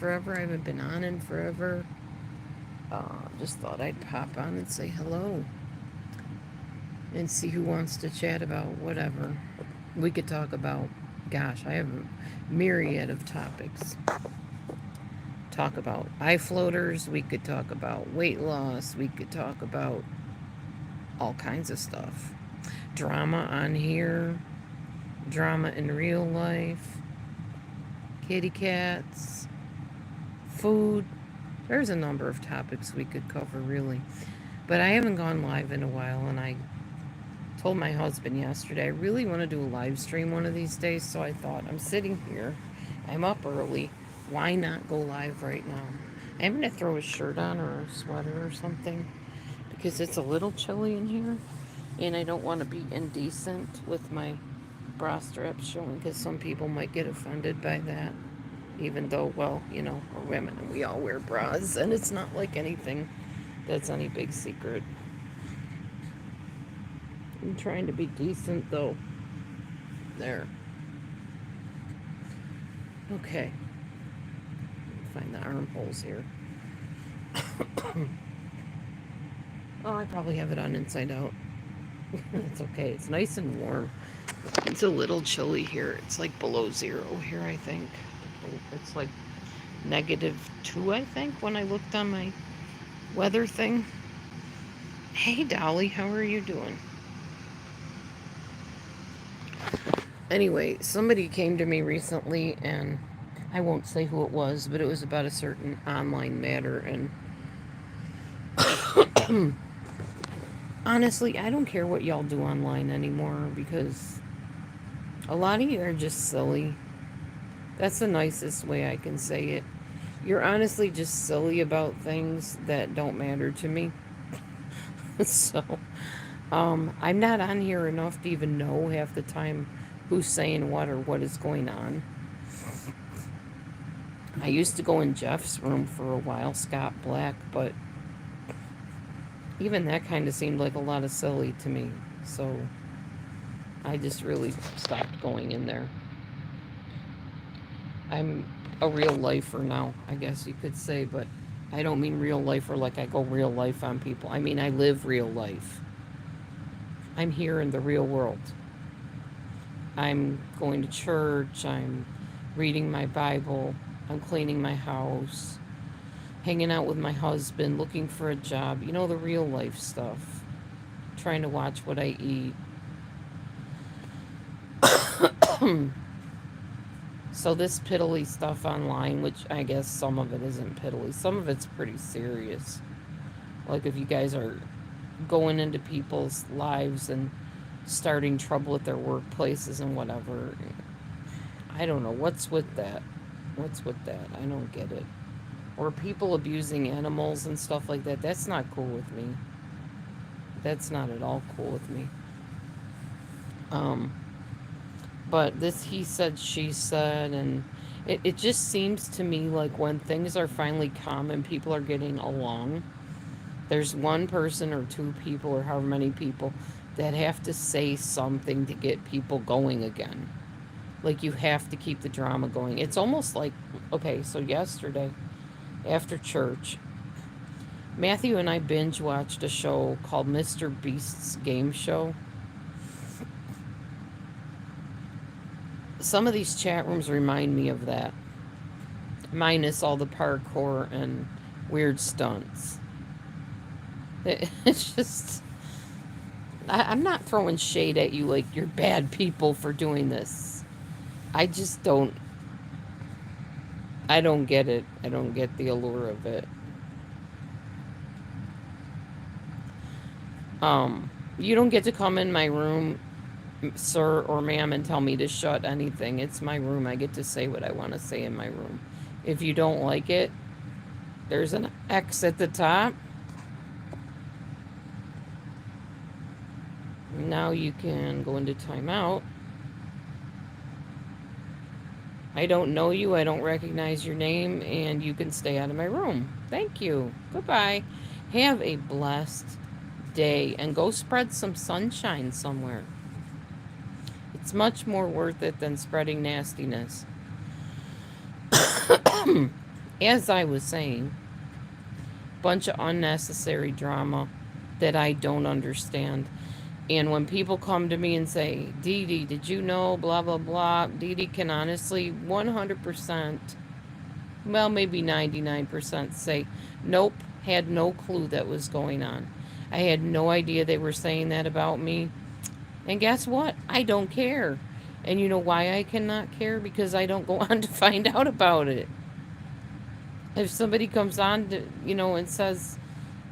forever. I haven't been on in forever. Just thought I'd pop on and say hello and see who wants to chat about whatever. We could talk about, gosh, I have a myriad of topics. Talk about eye floaters. We could talk about weight loss. We could talk about all kinds of stuff. Drama on here, drama in real life, kitty cats, food. There's a number of topics we could cover, really. But I haven't gone live in a while, and I told my husband yesterday I really want to do a live stream one of these days, so I thought I'm sitting here, I'm up early, why not go live right now? I'm going to throw a shirt on or a sweater or something because it's a little chilly in here, and I don't want to be indecent with my bra straps showing because some people might get offended by that. Even though, well, we're women and we all wear bras, and it's not like anything that's any big secret. I'm trying to be decent, though. There. Okay. Find the armholes here. Oh, I probably have it on inside out. It's okay. It's nice and warm. It's a little chilly here. It's like below zero here, I think. It's like -2, I think, when I looked on my weather thing. Hey, Dolly, how are you doing? Anyway, somebody came to me recently, and I won't say who it was, but it was about a certain online matter, and honestly, I don't care what y'all do online anymore because a lot of you are just silly. That's the nicest way I can say it. You're honestly just silly about things that don't matter to me. So, I'm not on here enough to even know half the time who's saying what or what is going on. I used to go in Jeff's room for a while, Scott Black, but even that kind of seemed like a lot of silly to me. So I just really stopped going in there. I'm a real lifer now, I guess you could say, but I don't mean real lifer like I go real life on people. I mean, I live real life. I'm here in the real world. I'm going to church, I'm reading my Bible, I'm cleaning my house, hanging out with my husband, looking for a job, the real life stuff, trying to watch what I eat. So this piddly stuff online, which I guess some of it isn't piddly, some of it's pretty serious. Like if you guys are going into people's lives and starting trouble at their workplaces and whatever, I don't know what's with that. What's with that? I don't get it. Or people abusing animals and stuff like that. That's not cool with me. That's not at all cool with me. Um, but this he said, she said, and it just seems to me like when things are finally calm and people are getting along, there's one person or two people or however many people that have to say something to get people going again. Like you have to keep the drama going. It's almost like, okay, so yesterday after church, Matthew and I binge watched a show called Mr. Beast's Game Show. Some of these chat rooms remind me of that, minus all the parkour and weird stunts. It's just, I'm not throwing shade at you like you're bad people for doing this. I just don't, I don't get it. I don't get the allure of it. You don't get to come in my room, sir or ma'am, and tell me to shut anything. It's my room. I get to say what I want to say in my room. If you don't like it, there's an X at the top. Now you can go into timeout. I don't know you, I don't recognize your name, and you can stay out of my room. Thank you. Goodbye. Have a blessed day and go spread some sunshine somewhere. It's much more worth it than spreading nastiness. as I was saying, bunch of unnecessary drama that I don't understand. And when people come to me and say, Dee Dee, did you know, blah, blah, blah, Dee Dee can honestly 100%, well, maybe 99% say, nope, had no clue that was going on. I had no idea they were saying that about me. And guess what? I don't care. And you know why I cannot care? Because I don't go on to find out about it. If somebody comes on to, and says,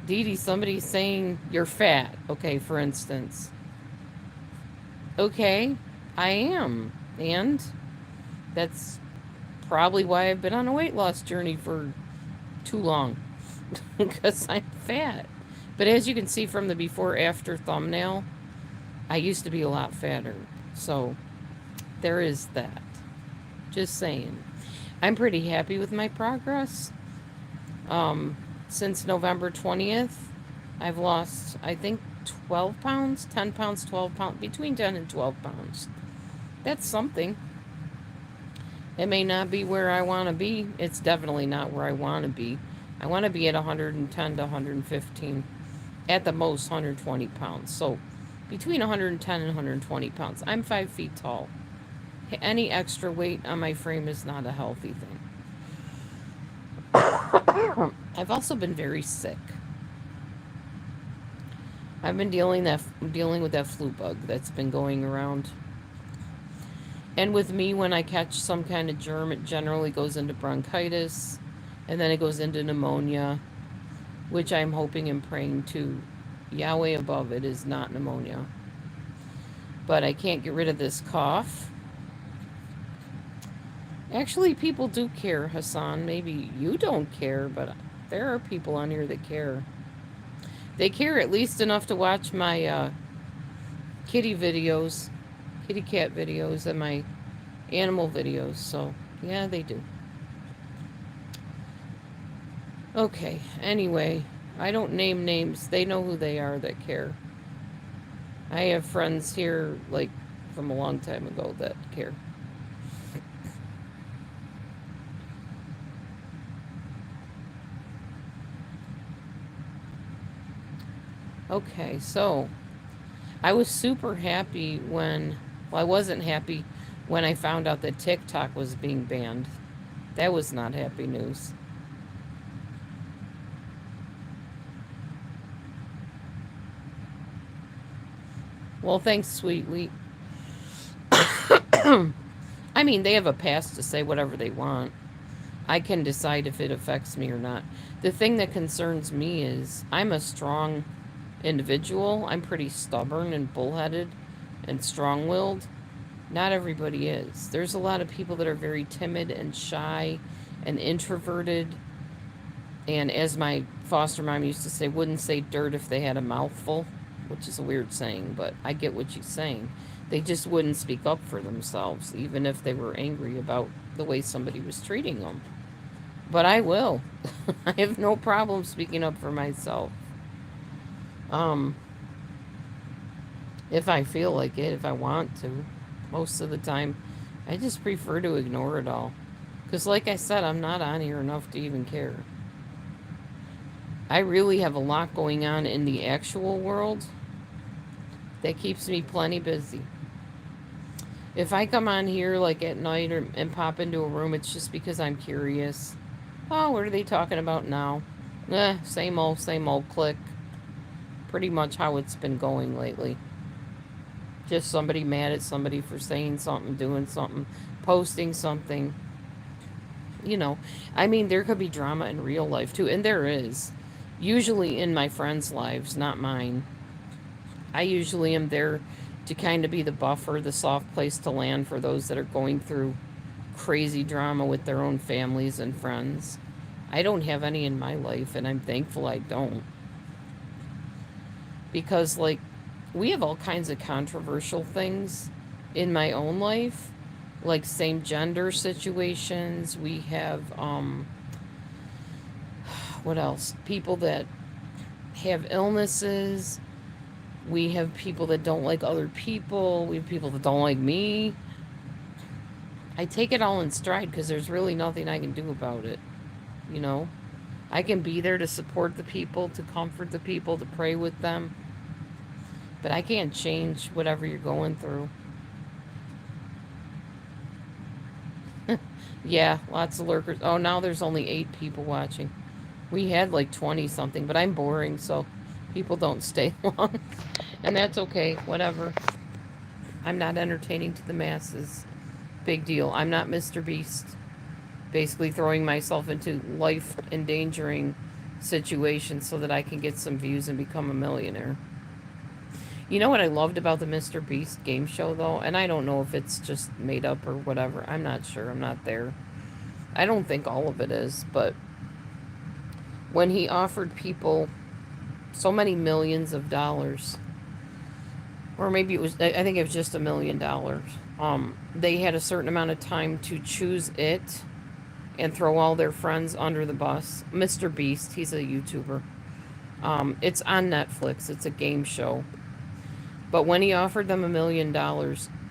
Dee Dee, somebody's saying you're fat, okay, for instance. Okay, I am. And that's probably why I've been on a weight loss journey for too long. Because I'm fat. But as you can see from the before after thumbnail, I used to be a lot fatter. So there is that. Just saying. I'm pretty happy with my progress. Since November 20th, I've lost, I think, 12 pounds, 10 pounds, 12 pounds, between 10 and 12 pounds. That's something. It may not be where I want to be. It's definitely not where I want to be. I want to be at 110 to 115, at the most 120 pounds. So between 110 and 120 pounds. I'm 5 feet tall. Any extra weight on my frame is not a healthy thing. I've also been very sick. I've been dealing with that flu bug that's been going around. And with me, when I catch some kind of germ, it generally goes into bronchitis, and then it goes into pneumonia, which I'm hoping and praying to Yahweh above it is not pneumonia. But I can't get rid of this cough. Actually, people do care, Hassan. Maybe you don't care, but there are people on here that care. They care at least enough to watch my kitty videos, kitty cat videos, and my animal videos. So, yeah, they do. Okay, anyway, I don't name names. They know who they are that care. I have friends here, like, from a long time ago that care. Okay, so I was super happy when, well, I wasn't happy when I found out that TikTok was being banned. That was not happy news. Well, thanks, sweetly. I mean, they have a pass to say whatever they want. I can decide if it affects me or not. The thing that concerns me is I'm a strong individual. I'm pretty stubborn and bullheaded and strong willed. Not everybody is. There's a lot of people that are very timid and shy and introverted. And as my foster mom used to say, wouldn't say dirt if they had a mouthful, which is a weird saying, but I get what she's saying. They just wouldn't speak up for themselves, even if they were angry about the way somebody was treating them. But I will. I have no problem speaking up for myself. Um, if I feel like it, if I want to. Most of the time, I just prefer to ignore it all. Because, like I said, I'm not on here enough to even care. I really have a lot going on in the actual world that keeps me plenty busy. If I come on here like at night and pop into a room, it's just because I'm curious. Oh, what are they talking about now? Same old click. Pretty much how it's been going lately. Just somebody mad at somebody for saying something, doing something, posting something. I mean, there could be drama in real life too, and there is. Usually in my friends' lives, not mine. I usually am there to kind of be the buffer, the soft place to land for those that are going through crazy drama with their own families and friends. I don't have any in my life, and I'm thankful I don't. Because, like, we have all kinds of controversial things in my own life, like same gender situations. We have, what else? People that have illnesses. We have people that don't like other people. We have people that don't like me. I take it all in stride because there's really nothing I can do about it. you know. I can be there to support the people, to comfort the people, to pray with them, but I can't change whatever you're going through. Yeah, lots of lurkers. Oh, now there's only 8 people watching. We had like 20 something, but I'm boring, so people don't stay long. And that's okay, whatever. I'm not entertaining to the masses. Big deal. I'm not Mr. Beast. Basically throwing myself into life endangering situations so that I can get some views and become a millionaire. You know what I loved about the Mr. Beast game show, though? And I don't know if it's just made up or whatever. I'm not sure. I'm not there. I don't think all of it is, but when he offered people so many millions of dollars, or maybe it was, I think it was just $1 million, they had a certain amount of time to choose it and throw all their friends under the bus. Mr. Beast, he's a YouTuber. It's on Netflix. It's a game show. But when he offered them $1 million,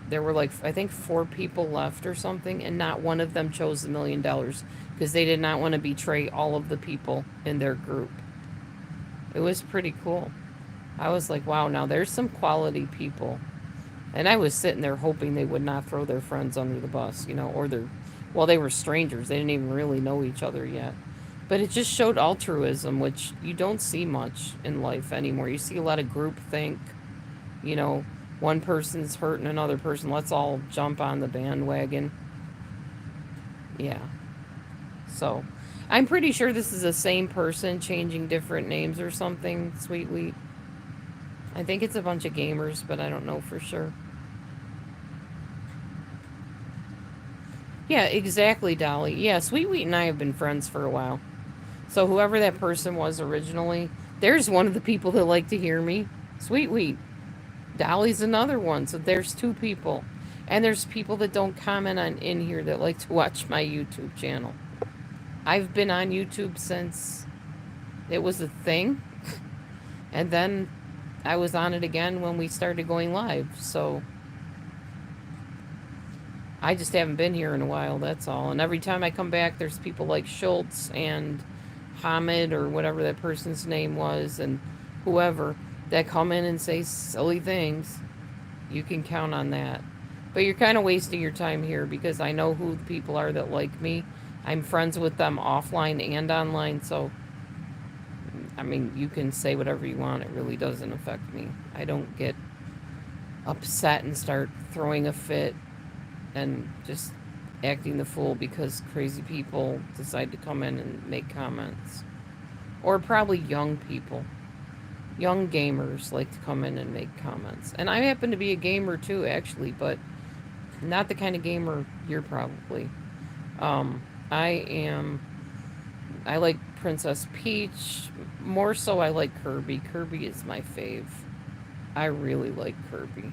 there were like, I think 4 people left or something, and not one of them chose the $1 million because they did not want to betray all of the people in their group. It was pretty cool. I was like, wow, now there's some quality people. And I was sitting there hoping they would not throw their friends under the bus, you know, or well, they were strangers. They didn't even really know each other yet. But it just showed altruism, which you don't see much in life anymore. You see a lot of groupthink, you know, one person's hurting another person. Let's all jump on the bandwagon. Yeah. So, I'm pretty sure this is the same person changing different names or something, Sweet Wheat. I think it's a bunch of gamers, but I don't know for sure. Yeah, exactly, Dolly. Yeah, Sweet Wheat and I have been friends for a while. So whoever that person was originally, there's one of the people that like to hear me. Sweet Wheat. Dolly's another one. So there's 2 people. And there's people that don't comment on in here that like to watch my YouTube channel. I've been on YouTube since it was a thing. And then I was on it again when we started going live. So I just haven't been here in a while, that's all. And every time I come back, there's people like Schultz and Hamid or whatever that person's name was and whoever that come in and say silly things. You can count on that. But you're kind of wasting your time here because I know who the people are that like me. I'm friends with them offline and online, so I mean, you can say whatever you want. It really doesn't affect me. I don't get upset and start throwing a fit and just acting the fool because crazy people decide to come in and make comments. Or probably young people. Young gamers like to come in and make comments. And I happen to be a gamer too, actually, but not the kind of gamer you're probably. I like Princess Peach. More so, I like Kirby. Kirby is my fave. I really like Kirby.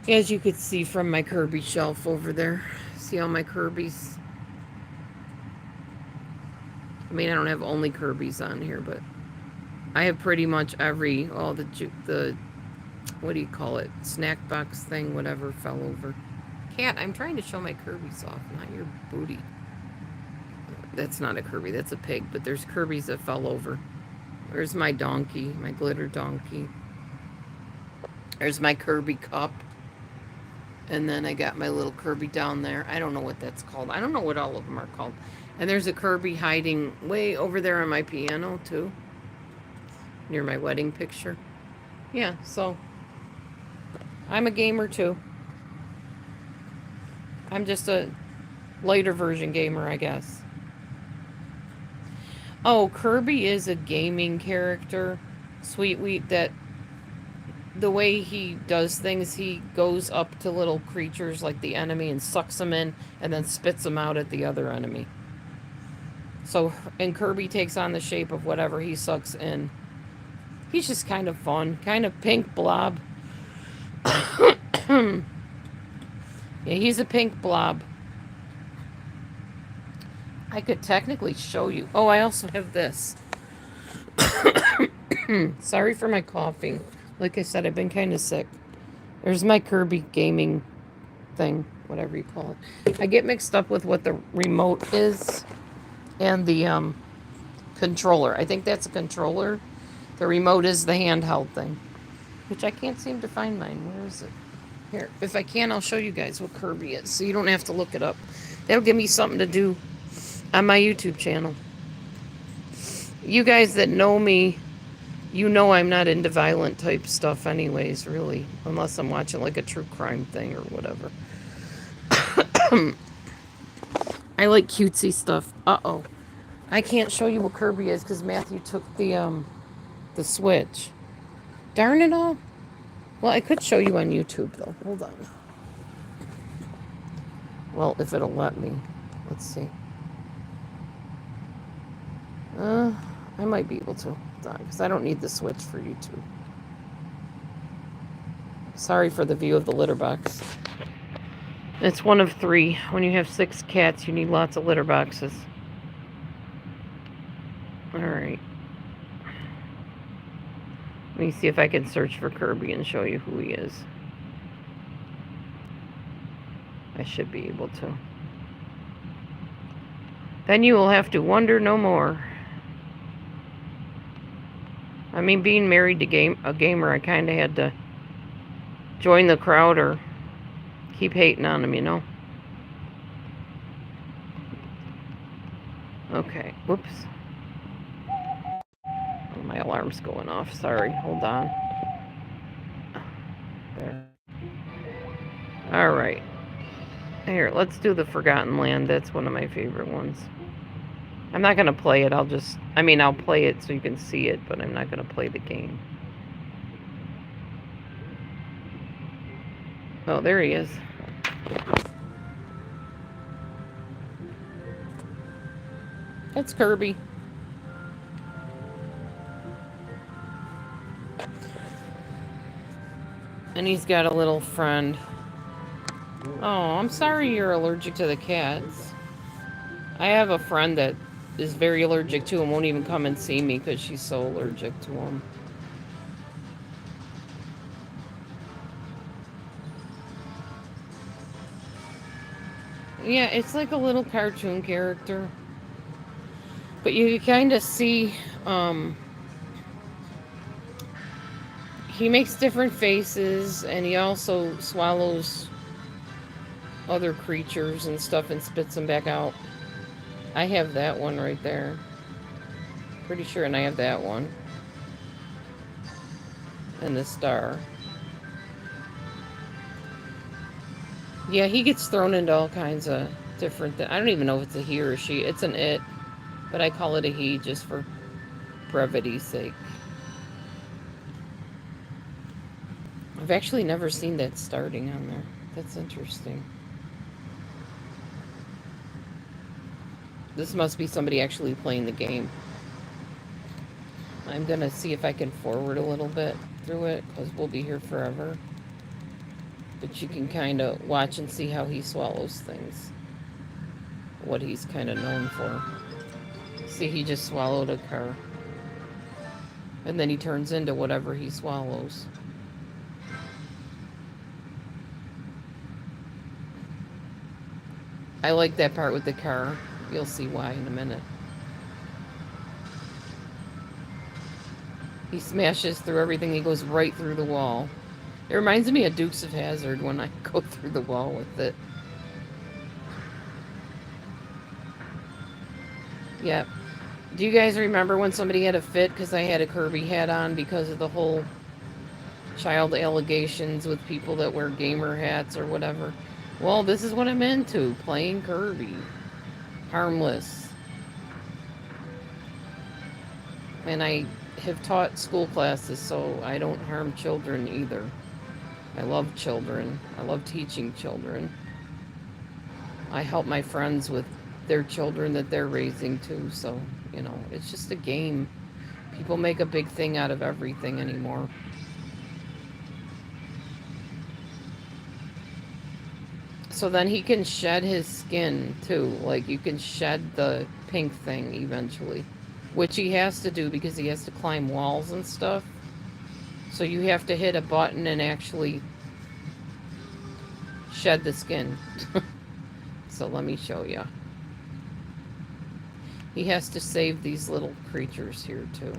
As you could see from my Kirby shelf over there. See all my Kirbys? I mean, I don't have only Kirbys on here, but I have pretty much every, the what do you call it? Snack box thing, whatever, fell over. Cat, I'm trying to show my Kirby's off, not your booty. That's not a Kirby, that's a pig, but there's Kirbys that fell over. There's my donkey, my glitter donkey. There's my Kirby cup. And then I got my little Kirby down there. I don't know what that's called. I don't know what all of them are called. And there's a Kirby hiding way over there on my piano, too. Near my wedding picture. Yeah, so I'm a gamer, too. I'm just a lighter version gamer, I guess. Oh, Kirby is a gaming character, Sweet Wheat, that the way he does things, he goes up to little creatures like the enemy and sucks them in and then spits them out at the other enemy. So, and Kirby takes on the shape of whatever he sucks in. He's just kind of fun, kind of pink blob. Yeah, he's a pink blob. I could technically show you. Oh, I also have this. Sorry for my coughing. Like I said, I've been kind of sick. There's my Kirby gaming thing, whatever you call it. I get mixed up with what the remote is. and the controller. I think that's a controller. The remote is the handheld thing, which I can't seem to find mine. Where is it? Here, if I can, I'll show you guys what Kirby is, so you don't have to look it up. That'll give me something to do on my YouTube channel. You guys that know me, you know I'm not into violent type stuff anyways, really. Unless I'm watching like a true crime thing or whatever. I like cutesy stuff. Uh-oh. I can't show you what Kirby is because Matthew took the Switch. Darn it all. Well, I could show you on YouTube, though. Hold on. Well, if it'll let me. Let's see. I might be able to. Because I don't need the Switch for YouTube. Sorry for the view of the litter box. It's one of 3. When you have 6 cats, you need lots of litter boxes. Alright. Let me see if I can search for Kirby and show you who he is. I should be able to. Then you will have to wonder no more. I mean, being married to a gamer, I kind of had to join the crowd or keep hating on him, you know? Okay, whoops. Oh, my alarm's going off. Sorry, hold on. There. Alright. Here, let's do the Forgotten Land. That's one of my favorite ones. I'm not going to play it. I'll play it so you can see it, but I'm not going to play the game. Oh, there he is. That's Kirby. And he's got a little friend. Oh, I'm sorry you're allergic to the cats. I have a friend that is very allergic to him, won't even come and see me because she's so allergic to him. Yeah, it's like a little cartoon character. But you kind of see, he makes different faces, and he also swallows other creatures and stuff and spits them back out. I have that one right there. Pretty sure, and I have that one. And the star. Yeah, he gets thrown into all kinds of different things. I don't even know if it's a he or a she. It's an it. But I call it a he just for brevity's sake. I've actually never seen that starting on there. That's interesting. This must be somebody actually playing the game. I'm going to see if I can forward a little bit through it, because we'll be here forever. But you can kind of watch and see how he swallows things. What he's kind of known for. See, he just swallowed a car. And then he turns into whatever he swallows. I like that part with the car. You'll see why in a minute. He smashes through everything. He goes right through the wall. It reminds me of Dukes of Hazzard when I go through the wall with it. Yep. Do you guys remember when somebody had a fit because I had a Kirby hat on because of the whole child allegations with people that wear gamer hats or whatever? Well, this is what I'm into, playing Kirby. Harmless. And I have taught school classes, so I don't harm children either. I love children. I love teaching children. I help my friends with their children that they're raising too, so, you know, it's just a game. People make a big thing out of everything anymore. So then he can shed his skin too. Like, you can shed the pink thing eventually. Which he has to do because he has to climb walls and stuff. So you have to hit a button and actually shed the skin. So let me show you. He has to save these little creatures here, too.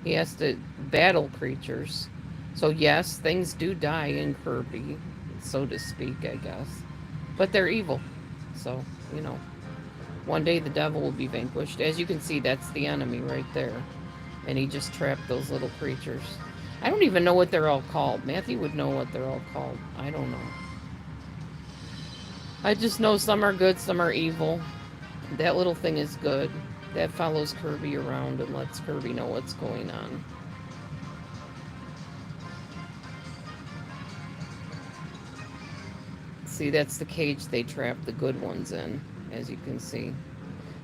He has to battle creatures. So, yes, things do die in Kirby, so to speak, I guess. But they're evil. So, you know, one day the devil will be vanquished. As you can see, that's the enemy right there. And he just trapped those little creatures. I don't even know what they're all called. Matthew would know what they're all called. I don't know. I just know some are good, some are evil. That little thing is good. That follows Kirby around and lets Kirby know what's going on. See, that's the cage they trap the good ones in, as you can see.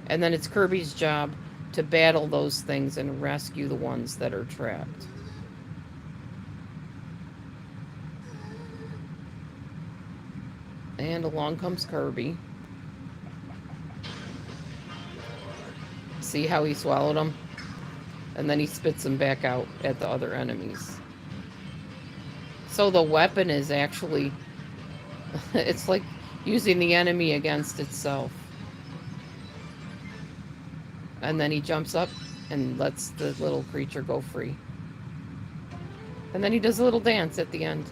And then it's Kirby's job to battle those things and rescue the ones that are trapped. And along comes Kirby. See how he swallowed them? And then he spits them back out at the other enemies. So the weapon is actually, it's like using the enemy against itself. And then he jumps up and lets the little creature go free. And then he does a little dance at the end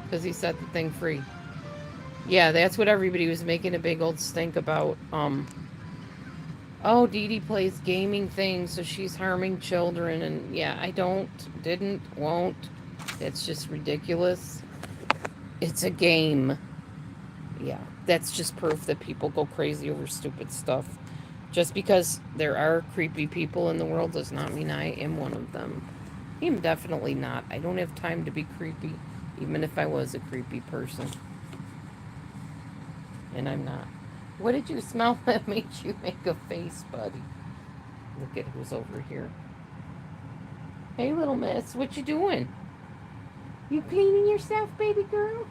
because he set the thing free. Yeah, that's what everybody was making a big old stink about. Oh, Dee Dee plays gaming things, so she's harming children. And yeah, I didn't, won't. It's just ridiculous. It's a game. Yeah, that's just proof that people go crazy over stupid stuff. Just because there are creepy people in the world does not mean I am one of them. I am definitely not. I don't have time to be creepy, even if I was a creepy person. And I'm not. What did you smell that made you make a face, buddy? Look at who's over here. Hey, little miss, what you doing? You cleaning yourself, baby girl?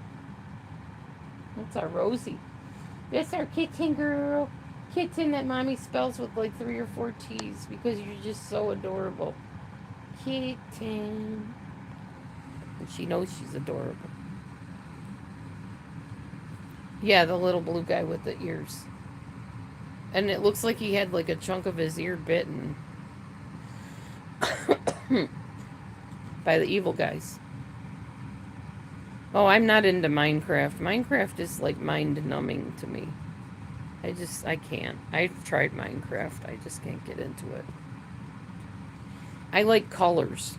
That's our Rosie. That's our kitten girl. Kitten that mommy spells with like 3 or 4 T's because you're just so adorable. Kitten. And she knows she's adorable. Yeah, the little blue guy with the ears. And it looks like he had like a chunk of his ear bitten by the evil guys. Oh, I'm not into Minecraft. Minecraft is like mind numbing to me. I can't. I've tried Minecraft. I just can't get into it. I like colors.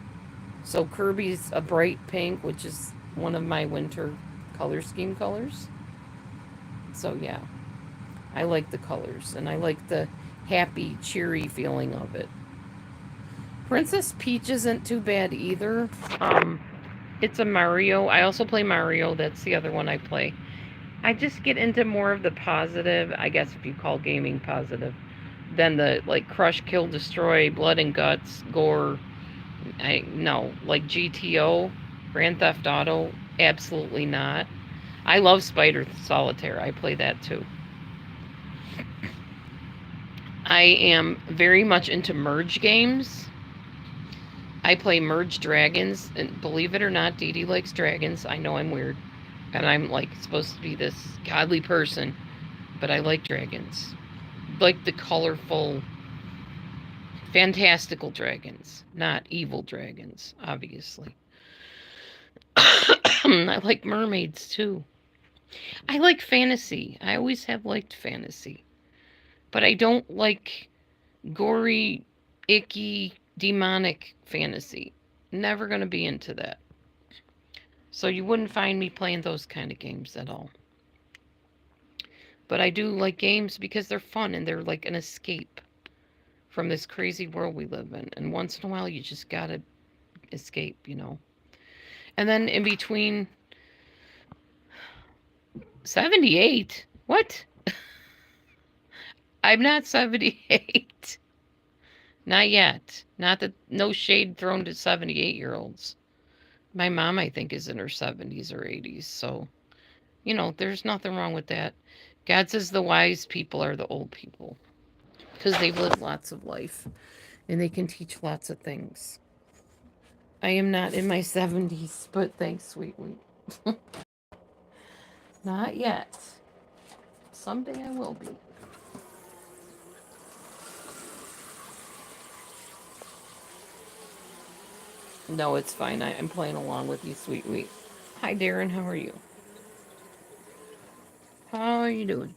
So Kirby's a bright pink, which is one of my winter color scheme colors. So yeah, I like the colors and I like the happy, cheery feeling of it. Princess Peach isn't too bad either. It's a Mario. I also play Mario. That's the other one I play. I just get into more of the positive, I guess if you call gaming positive, than the like crush, kill, destroy, blood and guts, gore. No, like GTO, Grand Theft Auto, absolutely not. I love Spider Solitaire. I play that too. I am very much into merge games. I play Merge Dragons, and believe it or not, Dee Dee likes dragons. I know I'm weird, and I'm like supposed to be this godly person, but I like dragons. Like the colorful, fantastical dragons, not evil dragons, obviously. I like mermaids too. I like fantasy. I always have liked fantasy. But I don't like gory, icky, demonic fantasy. Never going to be into that. So you wouldn't find me playing those kind of games at all. But I do like games because they're fun and they're like an escape from this crazy world we live in. And once in a while, you just gotta escape, you know. And then in between, 78? What? I'm not 78. Not yet. Not that, no shade thrown to 78-year-olds. My mom, I think, is in her 70s or 80s. So, you know, there's nothing wrong with that. God says the wise people are the old people because they've lived lots of life and they can teach lots of things. I am not in my 70s, but thanks, sweetly. Not yet. Someday I will be. No, it's fine. I'm playing along with you, sweet wheat. Hi, Darren. How are you? How are you doing?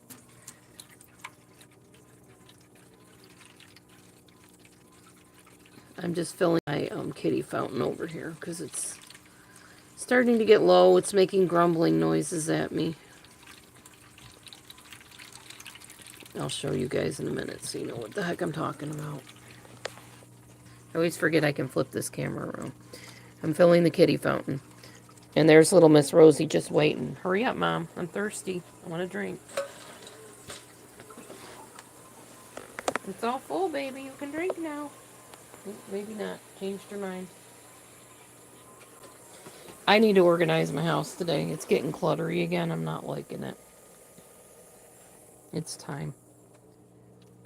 I'm just filling my kitty fountain over here because it's starting to get low. It's making grumbling noises at me. I'll show you guys in a minute so you know what the heck I'm talking about. I always forget I can flip this camera around. I'm filling the kitty fountain. And there's little Miss Rosie just waiting. Hurry up, Mom. I'm thirsty. I want a drink. It's all full, baby. You can drink now. Maybe not. Changed your mind. I need to organize my house today. It's getting cluttery again. I'm not liking it. It's time.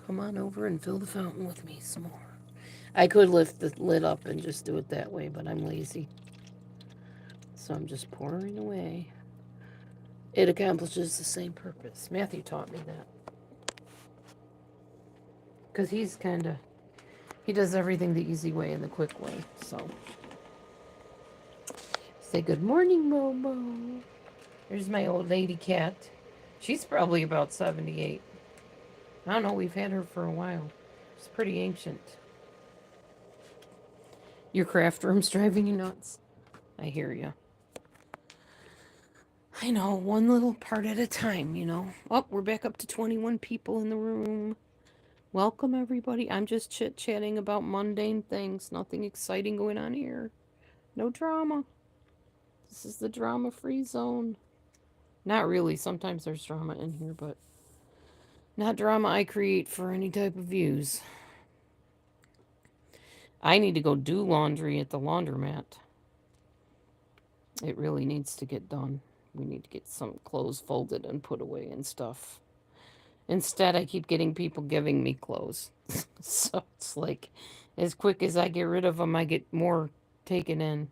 Come on over and fill the fountain with me some more. I could lift the lid up and just do it that way, but I'm lazy. So I'm just pouring away. It accomplishes the same purpose. Matthew taught me that. Because he does everything the easy way and the quick way. So, say good morning, Momo. There's my old lady cat. She's probably about 78. I don't know, we've had her for a while. She's pretty ancient. Your craft room's driving you nuts. I hear you. I know, one little part at a time, you know. Oh, we're back up to 21 people in the room. Welcome, everybody. I'm just chit-chatting about mundane things. Nothing exciting going on here. No drama. This is the drama-free zone. Not really. Sometimes there's drama in here, but not drama I create for any type of views. I need to go do laundry at the laundromat. It really needs to get done. We need to get some clothes folded and put away and stuff. Instead, I keep getting people giving me clothes. So it's like, as quick as I get rid of them, I get more taken in.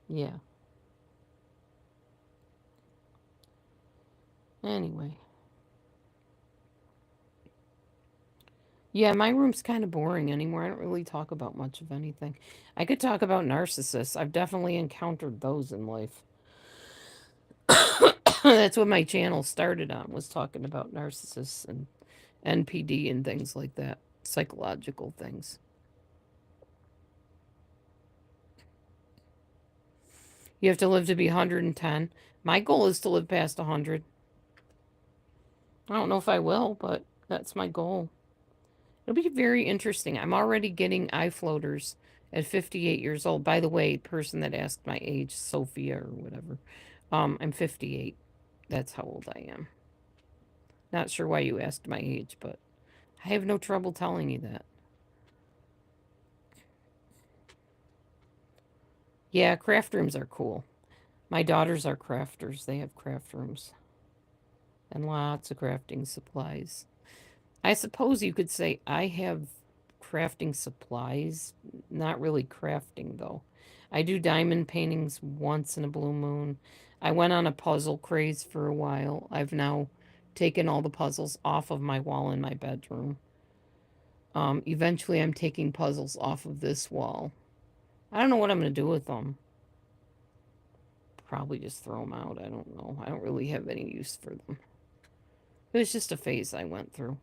Yeah. Anyway. Yeah, my room's kind of boring anymore. I don't really talk about much of anything. I could talk about narcissists. I've definitely encountered those in life. That's what my channel started on, was talking about narcissists and NPD and things like that. Psychological things. You have to live to be 110. My goal is to live past 100. I don't know if I will, but that's my goal. It'll be very interesting. I'm already getting eye floaters at 58 years old. By the way, person that asked my age, Sophia or whatever, I'm 58. That's how old I am. Not sure why you asked my age, but I have no trouble telling you that. Yeah, craft rooms are cool. My daughters are crafters. They have craft rooms and lots of crafting supplies. I suppose you could say I have crafting supplies, not really crafting though. I do diamond paintings once in a blue moon. I went on a puzzle craze for a while. I've now taken all the puzzles off of my wall in my bedroom. Eventually, I'm taking puzzles off of this wall. I don't know what I'm going to do with them. Probably just throw them out. I don't know. I don't really have any use for them. It was just a phase I went through.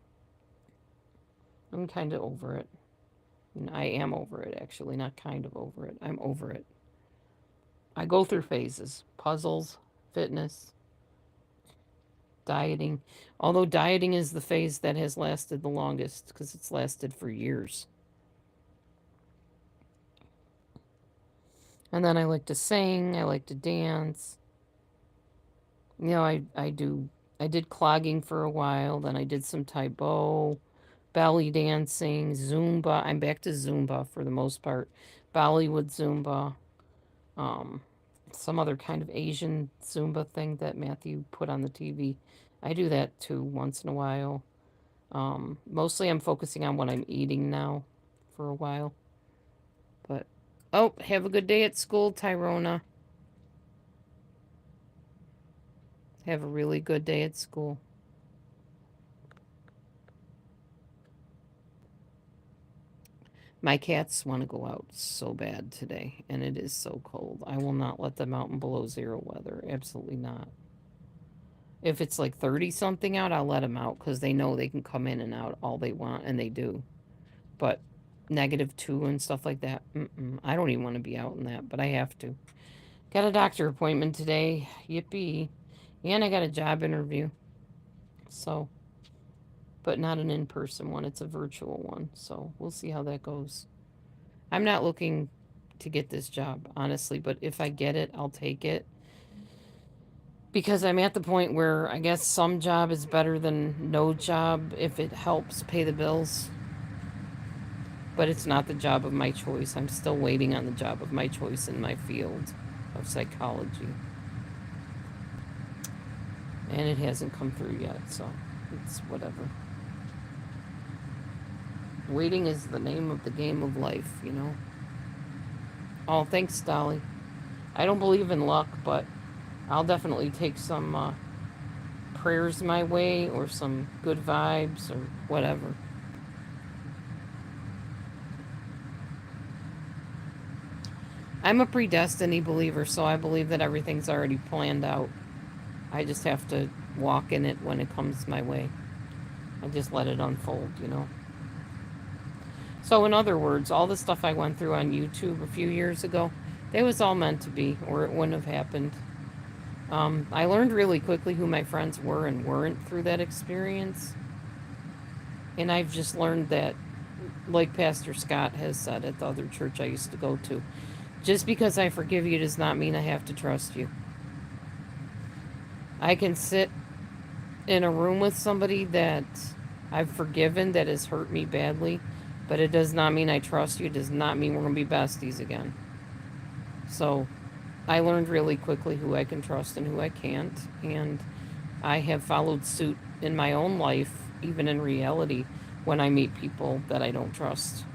I'm kind of over it. I am over it, actually. Not kind of over it. I'm over it. I go through phases: puzzles, fitness, dieting. Although dieting is the phase that has lasted the longest because it's lasted for years. And then I like to sing, I like to dance. You know, I did clogging for a while, then I did some Tai Bo, belly dancing, Zumba. I'm back to Zumba for the most part. Bollywood Zumba. Um, some other kind of Asian Zumba thing that Matthew put on the TV. I do that too once in a while. Mostly I'm focusing on what I'm eating now for a while. But, oh, have a good day at school, Tyrona. Have a really good day at school. My cats want to go out so bad today, and it is so cold. I will not let them out in below zero weather. Absolutely not. If it's like 30 something out, I'll let them out because they know they can come in and out all they want, and they do. But -2 and stuff like that, I don't even want to be out in that, but I have to. Got a doctor appointment today. Yippee. And I got a job interview. So, but not an in person one, it's a virtual one. So we'll see how that goes. I'm not looking to get this job, honestly, but if I get it, I'll take it. Because I'm at the point where I guess some job is better than no job if it helps pay the bills. But it's not the job of my choice. I'm still waiting on the job of my choice in my field of psychology. And it hasn't come through yet, so it's whatever. Waiting is the name of the game of life, you know? Oh, thanks, Dolly. I don't believe in luck, but I'll definitely take some prayers my way or some good vibes or whatever. I'm a predestiny believer, so I believe that everything's already planned out. I just have to walk in it when it comes my way. I just let it unfold, you know? So, in other words, all the stuff I went through on YouTube a few years ago, it was all meant to be, or it wouldn't have happened. I learned really quickly who my friends were and weren't through that experience. And I've just learned that, like Pastor Scott has said at the other church I used to go to, just because I forgive you does not mean I have to trust you. I can sit in a room with somebody that I've forgiven that has hurt me badly, but it does not mean I trust you. It does not mean we're going to be besties again. So I learned really quickly who I can trust and who I can't. And I have followed suit in my own life, even in reality, when I meet people that I don't trust.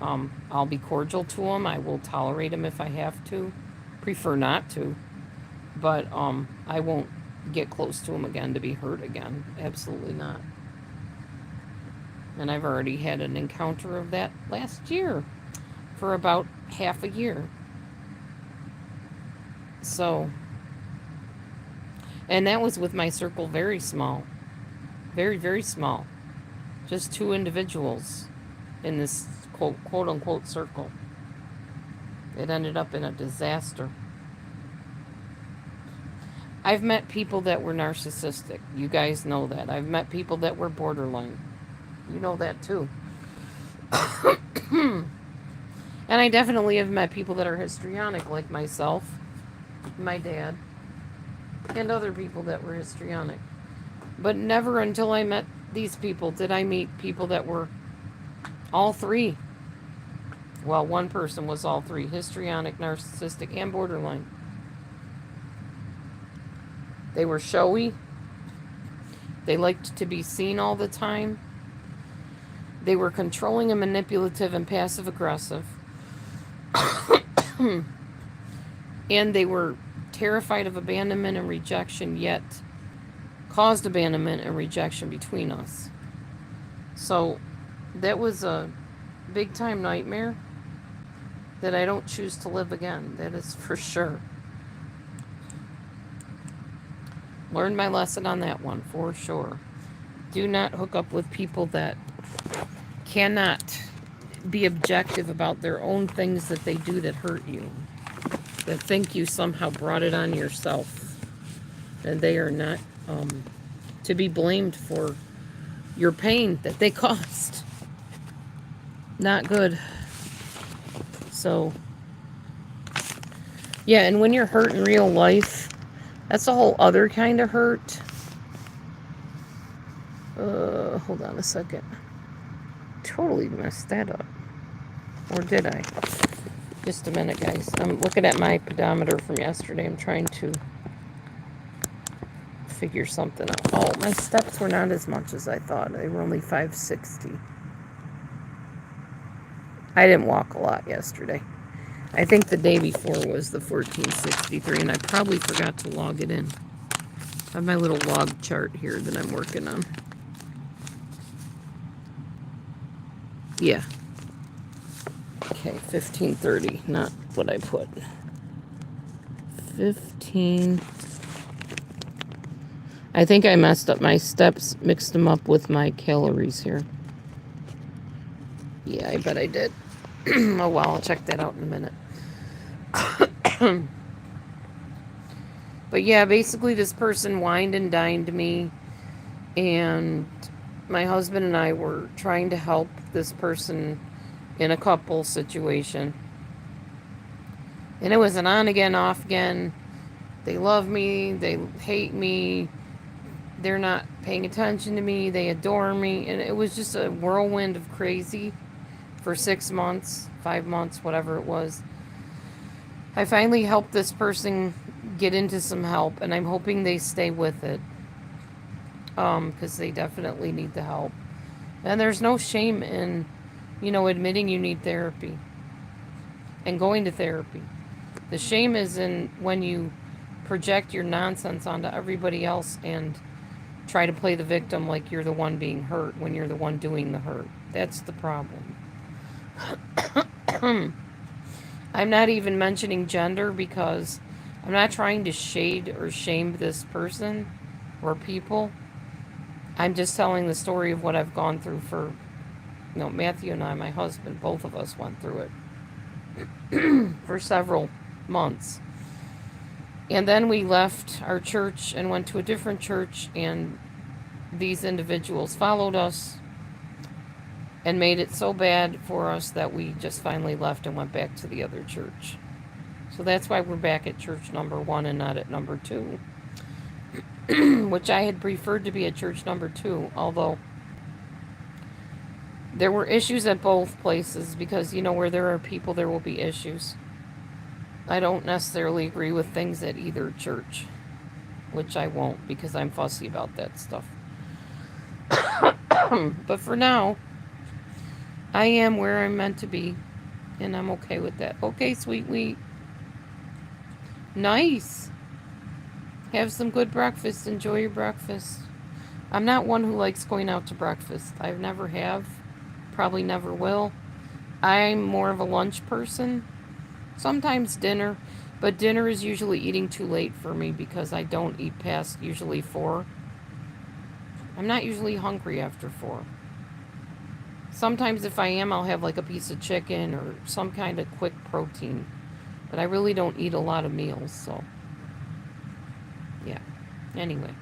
I'll be cordial to them. I will tolerate them if I have to. Prefer not to. But I won't get close to them again to be hurt again. Absolutely not. And I've already had an encounter of that last year for about half a year. So, and that was with my circle very small. Very, very small. Just 2 individuals in this quote unquote circle. It ended up in a disaster. I've met people that were narcissistic. You guys know that. I've met people that were borderline. You know that too. And I definitely have met people that are histrionic, like myself, my dad, and other people that were histrionic. But never until I met these people did I meet people that were all 3. Well, one person was all 3: histrionic, narcissistic, and borderline. They were showy. They liked to be seen all the time. They were controlling and manipulative and passive aggressive. And they were terrified of abandonment and rejection, yet caused abandonment and rejection between us. So that was a big time nightmare that I don't choose to live again. That is for sure. Learned my lesson on that one, for sure. Do not hook up with people that cannot be objective about their own things that they do that hurt you, that think you somehow brought it on yourself, and they are not to be blamed for your pain that they caused. Not good. So, yeah, and when you're hurt in real life, that's a whole other kind of hurt. Hold on a second. Totally messed that up. Or did I? Just a minute, guys. I'm looking at my pedometer from yesterday. I'm trying to figure something out. Oh, my steps were not as much as I thought. They were only 560. I didn't walk a lot yesterday. I think the day before was the 1463, and I probably forgot to log it in. I have my little log chart here that I'm working on. Yeah. Okay, 15:30, not what I put. 15. I think I messed up my steps, mixed them up with my calories here. Yeah, I bet I did. Oh well, I'll check that out in a minute. But yeah, basically this person wined and dined me, and my husband and I were trying to help this person in a couple situation. And it was an on again, off again. They love me, they hate me, they're not paying attention to me, they adore me, and it was just a whirlwind of crazy for 6 months, 5 months, whatever it was. I finally helped this person get into some help, and I'm hoping they stay with it, because they definitely need the help. And there's no shame in, admitting you need therapy and going to therapy. The shame is in when you project your nonsense onto everybody else and try to play the victim like you're the one being hurt when you're the one doing the hurt. That's the problem. I'm not even mentioning gender because I'm not trying to shade or shame this person or people. I'm just telling the story of what I've gone through for, Matthew and I, my husband, both of us went through it for several months. And then we left our church and went to a different church, and these individuals followed us and made it so bad for us that we just finally left and went back to the other church. So that's why we're back at church number 1 and not at number 2, which I had preferred to be at church number 2, although there were issues at both places because, where there are people, there will be issues. I don't necessarily agree with things at either church, which I won't because I'm fussy about that stuff. But for now, I am where I'm meant to be, and I'm okay with that. Okay, sweet wheat. Nice. Have some good breakfast. Enjoy your breakfast. I'm not one who likes going out to breakfast. I've never have. Probably never will. I'm more of a lunch person. Sometimes dinner. But dinner is usually eating too late for me because I don't eat past usually 4. I'm not usually hungry after 4. Sometimes if I am, I'll have like a piece of chicken or some kind of quick protein. But I really don't eat a lot of meals, so yeah. Anyway.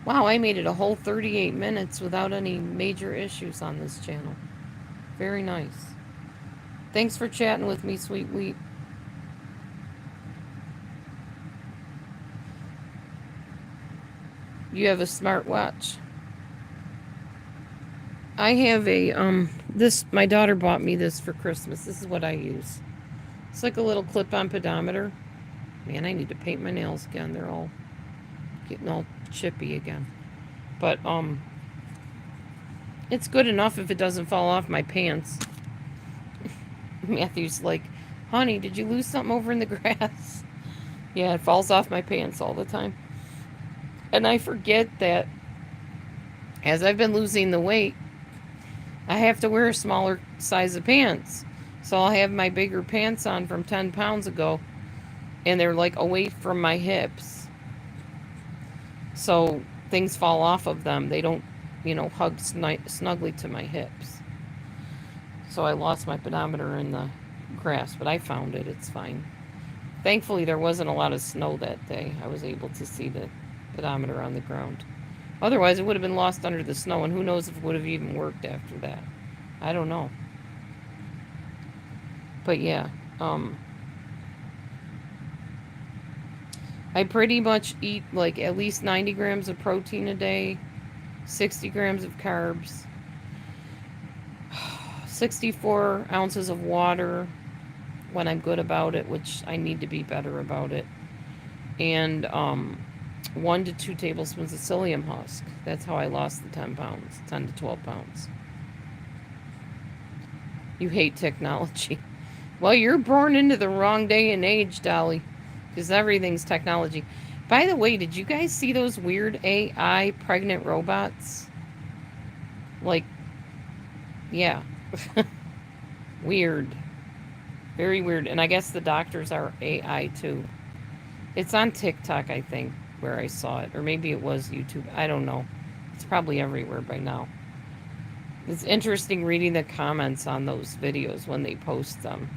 Wow, I made it a whole 38 minutes without any major issues on this channel. Very nice. Thanks for chatting with me, sweet wheat. You have a smartwatch. I have a, my daughter bought me this for Christmas. This is what I use. It's like a little clip-on pedometer. Man, I need to paint my nails again. They're all getting all chippy again. But, it's good enough if it doesn't fall off my pants. Matthew's like, honey, did you lose something over in the grass? Yeah, it falls off my pants all the time. And I forget that as I've been losing the weight, I have to wear a smaller size of pants. So I'll have my bigger pants on from 10 pounds ago, and they're like away from my hips. So things fall off of them. They don't, hug snugly to my hips. So I lost my pedometer in the grass, but I found it. It's fine. Thankfully, there wasn't a lot of snow that day. I was able to see the pedometer on the ground. Otherwise, it would have been lost under the snow, and who knows if it would have even worked after that. I don't know. But yeah, I pretty much eat like at least 90 grams of protein a day, 60 grams of carbs, 64 ounces of water when I'm good about it, which I need to be better about it, and 1 to 2 tablespoons of psyllium husk. That's how I lost the 10 to 12 pounds. You hate technology. Well, you're born into the wrong day and age, Dolly, because everything's technology. By the way, did you guys see those weird AI pregnant robots? Like, yeah. Weird. Very weird. And I guess the doctors are AI too. It's on TikTok, I think, where I saw it. Or maybe it was YouTube. I don't know. It's probably everywhere by now. It's interesting reading the comments on those videos when they post them.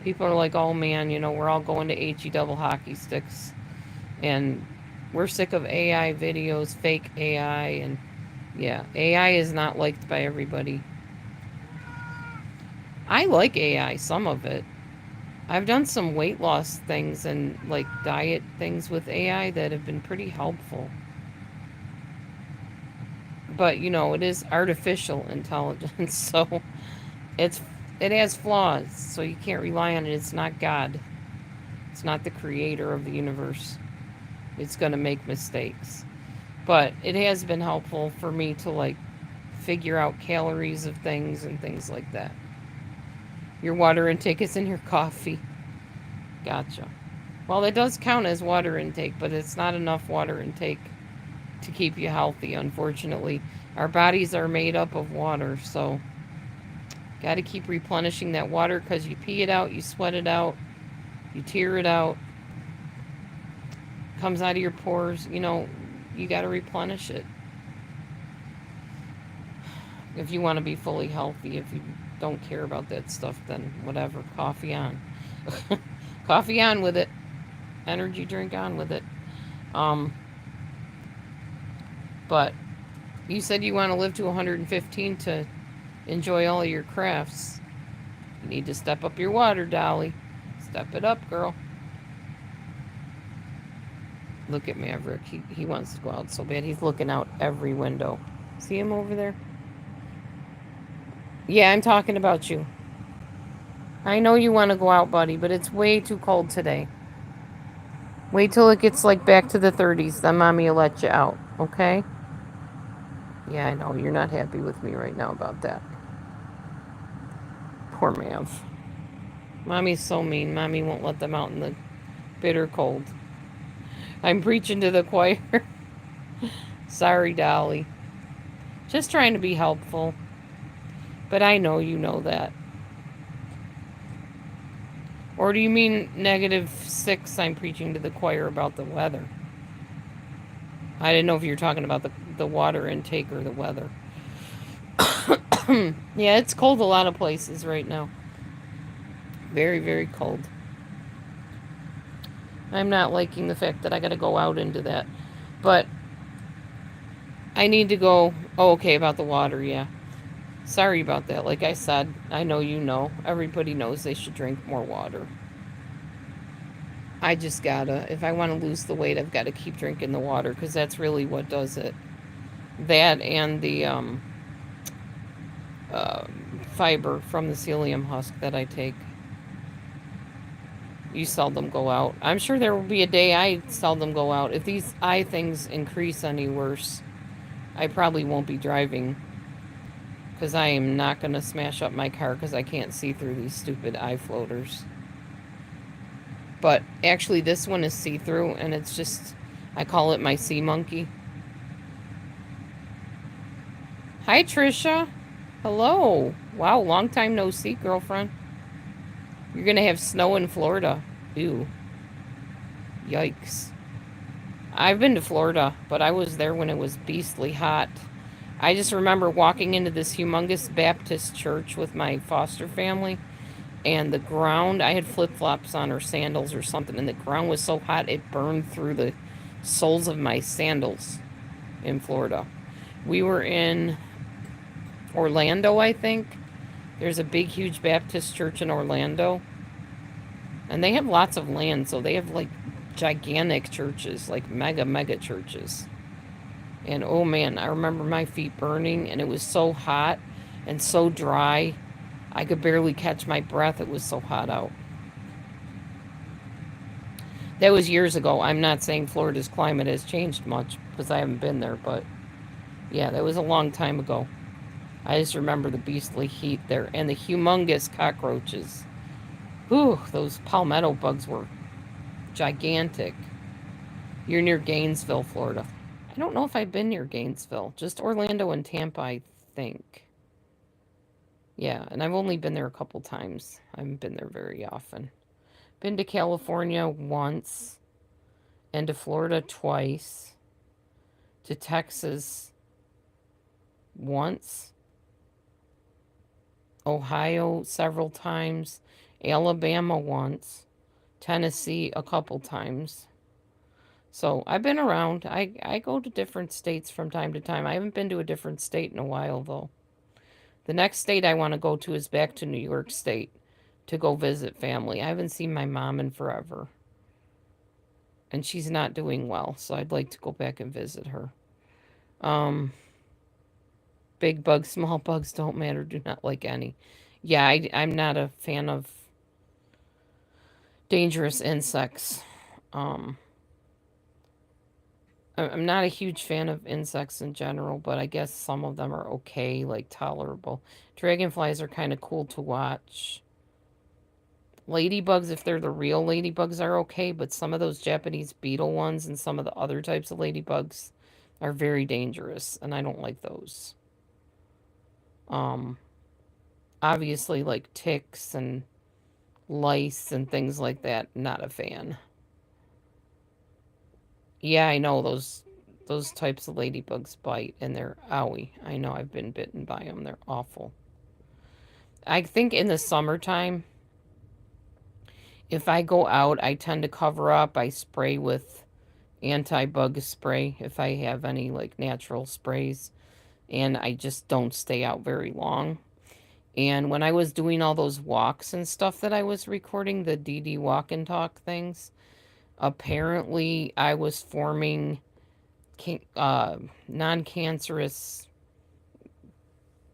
People are like, oh man, we're all going to HE double hockey sticks. And we're sick of AI videos, fake AI. And yeah, AI is not liked by everybody. I like AI, some of it. I've done some weight loss things and like diet things with AI that have been pretty helpful. But it is artificial intelligence, so it's it has flaws, so you can't rely on it. It's not God. It's not the creator of the universe. It's going to make mistakes. But it has been helpful for me to like figure out calories of things and things like that. Your water intake is in your coffee. Gotcha. Well, it does count as water intake, but it's not enough water intake to keep you healthy, unfortunately. Our bodies are made up of water, so got to keep replenishing that water because you pee it out, you sweat it out, you tear it out, comes out of your pores. You got to replenish it if you want to be fully healthy. If you don't care about that stuff, then whatever. Coffee on. Coffee on with it. Energy drink on with it. Um, but you said you want to live to 115 to enjoy all of your crafts. You need to step up your water, Dolly. Step it up, girl. Look at Maverick. He wants to go out so bad. He's looking out every window. See him over there? Yeah, I'm talking about you. I know you want to go out, buddy, but it's way too cold today. Wait till it gets like back to the 30s, then mommy will let you out, okay? Yeah, I know. You're not happy with me right now about that. Poor Mav. Mommy's so mean. Mommy won't let them out in the bitter cold. I'm preaching to the choir. Sorry, Dolly. Just trying to be helpful. But I know you know that. Or do you mean -6? I'm preaching to the choir about the weather. I didn't know if you were talking about the water intake or the weather. Yeah, it's cold a lot of places right now. Very, very cold. I'm not liking the fact that I gotta go out into that. But I need to go. Oh, okay, about the water, yeah. Sorry about that. Like I said, I know you know. Everybody knows they should drink more water. I just gotta, if I want to lose the weight, I've got to keep drinking the water because that's really what does it. That and the uh, fiber from the psyllium husk that I take. You seldom go out. I'm sure there will be a day I seldom go out. If these eye things increase any worse, I probably won't be driving because I am not going to smash up my car because I can't see through these stupid eye floaters. But actually, this one is see-through, and it's just, I call it my sea monkey. Hi, Trisha. Hello. Wow, long time no see, girlfriend. You're going to have snow in Florida. Ew. Yikes. I've been to Florida, but I was there when it was beastly hot. I just remember walking into this humongous Baptist church with my foster family, and the ground, I had flip-flops on or sandals or something, and the ground was so hot it burned through the soles of my sandals in Florida. We were in Orlando, I think. There's a big, huge Baptist church in Orlando, and they have lots of land, so they have like gigantic churches, like mega churches. And oh man, I remember my feet burning, and it was so hot and so dry. I could barely catch my breath. It was so hot out. That was years ago. I'm not saying Florida's climate has changed much because I haven't been there, but yeah, that was a long time ago. I just remember the beastly heat there and the humongous cockroaches. Ooh, those palmetto bugs were gigantic. You're near Gainesville, Florida. I don't know if I've been near Gainesville. Just Orlando and Tampa, I think. Yeah, and I've only been there a couple times. I haven't been there very often. Been to California once, and to Florida twice, to Texas once, Ohio several times, Alabama once, Tennessee a couple times. So I've been around. I go to different states from time to time. I haven't been to a different state in a while, though. The next state I want to go to is back to New York State to go visit family. I haven't seen my mom in forever. And she's not doing well, so I'd like to go back and visit her. Um, Big bugs, small bugs don't matter, do not like any. Yeah, I'm not a fan of dangerous insects. Um, I'm not a huge fan of insects in general, but I guess some of them are okay, like tolerable. Dragonflies are kind of cool to watch. Ladybugs, if they're the real ladybugs, are okay, but some of those Japanese beetle ones and some of the other types of ladybugs are very dangerous, and I don't like those. Um, Obviously, like ticks and lice and things like that, not a fan. Yeah, I know those types of ladybugs bite and they're owie. I know I've been bitten by them. They're awful. I think in the summertime, if I go out, I tend to cover up. I spray with anti-bug spray if I have any like natural sprays, and I just don't stay out very long. And when I was doing all those walks and stuff that I was recording, the DD walk and talk things, apparently I was forming non-cancerous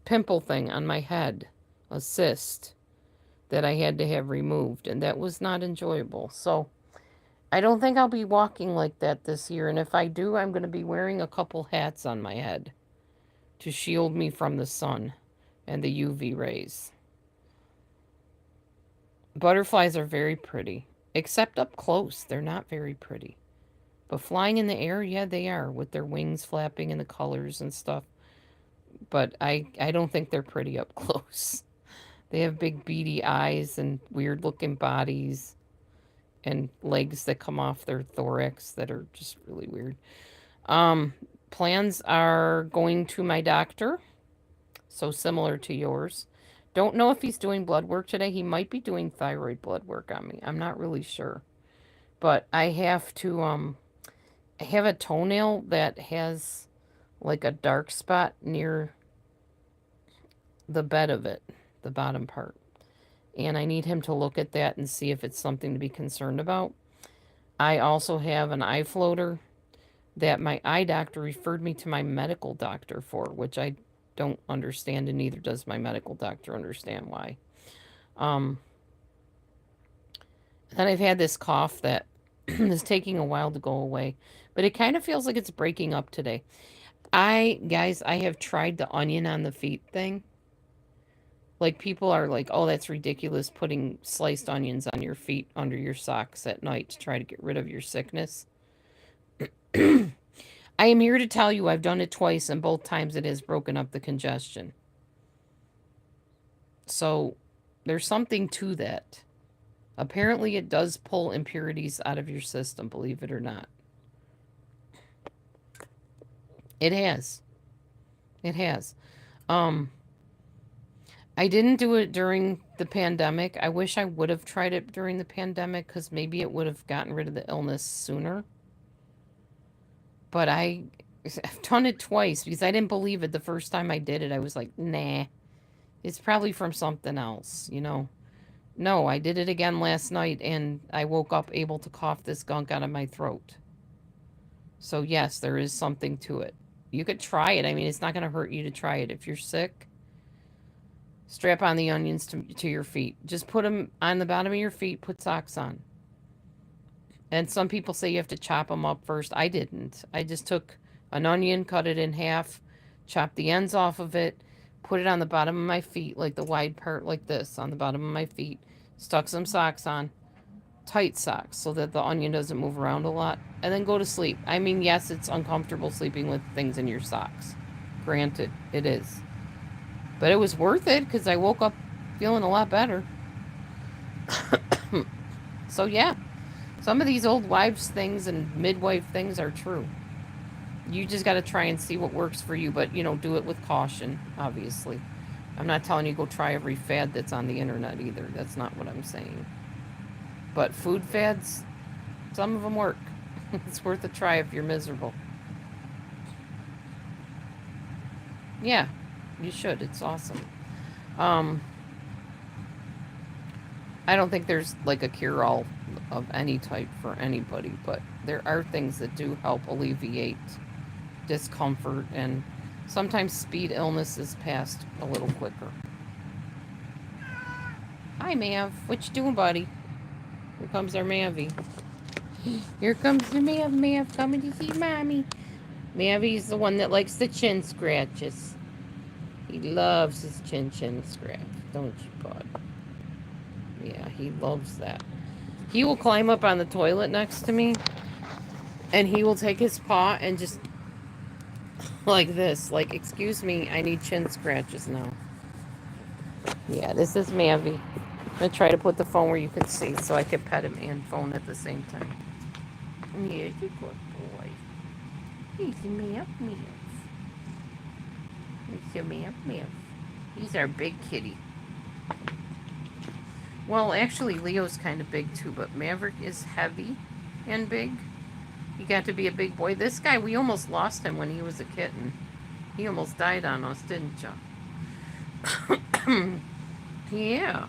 pimple thing on my head, a cyst that I had to have removed, and that was not enjoyable. So I don't think I'll be walking like that this year, and if I do, I'm going to be wearing a couple hats on my head to shield me from the sun and the UV rays. Butterflies are very pretty, except up close. They're not very pretty. But flying in the air, yeah, they are, with their wings flapping and the colors and stuff. But I don't think they're pretty up close. They have big beady eyes and weird looking bodies and legs that come off their thorax that are just really weird. Um, Plans are going to my doctor, so similar to yours. Don't know if he's doing blood work today. He might be doing thyroid blood work on me. I'm not really sure. But I have to I have a toenail that has like a dark spot near the bed of it, the bottom part. And I need him to look at that and see if it's something to be concerned about. I also have an eye floater that my eye doctor referred me to my medical doctor for, which I don't understand, and neither does my medical doctor understand why. Um, then I've had this cough that is taking a while to go away, but it kind of feels like it's breaking up today. Guys, I have tried the onion on the feet thing. Like, people are like, oh, that's ridiculous putting sliced onions on your feet under your socks at night to try to get rid of your sickness. I am here to tell you I've done it twice, and both times it has broken up the congestion. So there's something to that. Apparently, it does pull impurities out of your system, believe it or not. It has. It has. Um, I didn't do it during the pandemic. I wish I would have tried it during the pandemic because maybe it would have gotten rid of the illness sooner. But I've done it twice because I didn't believe it the first time I did it. I was like, nah, it's probably from something else, you know. No, I did it again last night and I woke up able to cough this gunk out of my throat. So, yes, there is something to it. You could try it. I mean, it's not going to hurt you to try it. If you're sick, strap on the onions to your feet. Just put them on the bottom of your feet, put socks on. And some people say you have to chop them up first. I didn't. I just took an onion, cut it in half, chopped the ends off of it, put it on the bottom of my feet, like the wide part like this, on the bottom of my feet, stuck some socks on, tight socks, so that the onion doesn't move around a lot, and then go to sleep. I mean, yes, it's uncomfortable sleeping with things in your socks. Granted, it is. But it was worth it because I woke up feeling a lot better. So, yeah, some of these old wives' things and midwife things are true. You just got to try and see what works for you, but, do it with caution, obviously. I'm not telling you go try every fad that's on the internet either. That's not what I'm saying. But food fads, some of them work. It's worth a try if you're miserable. Yeah, you should. It's awesome. Um, I don't think there's like a cure all of any type for anybody, but there are things that do help alleviate discomfort and sometimes speed illnesses past a little quicker. Hi, Mav. What you doing, buddy? Here comes our Mavy. Here comes the Mav coming to see Mommy. Mavy's the one that likes the chin scratches. He loves his chin scratch, don't you, bud? Yeah, he loves that. He will climb up on the toilet next to me, and he will take his paw and just like this. Like, excuse me, I need chin scratches now. Yeah, this is Mavy. I'm going to try to put the phone where you can see so I can pet him and phone at the same time. Yeah, you good boy. He's a Mav. He's a Mav. He's our big kitty. Well, actually, Leo's kind of big too, but Maverick is heavy and big. He got to be a big boy. This guy, we almost lost him when he was a kitten. He almost died on us, didn't you? Yeah.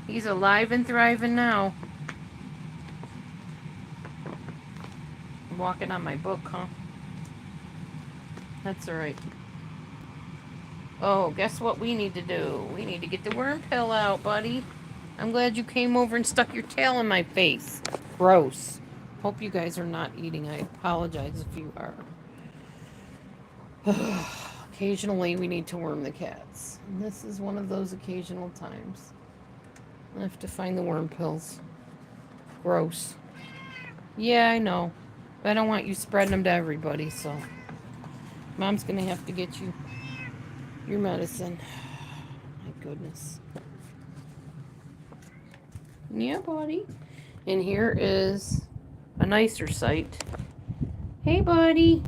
He's alive and thriving now. I'm walking on my book, huh? That's alright. Oh, guess what we need to do? We need to get the worm pill out, buddy. I'm glad you came over and stuck your tail in my face. Gross. Hope you guys are not eating. I apologize if you are. Occasionally, we need to worm the cats. And this is one of those occasional times. I have to find the worm pills. Gross. Yeah, I know. But I don't want you spreading them to everybody, so Mom's gonna have to get you your medicine. My goodness. Yeah, buddy. And here is a nicer sight. Hey, buddy.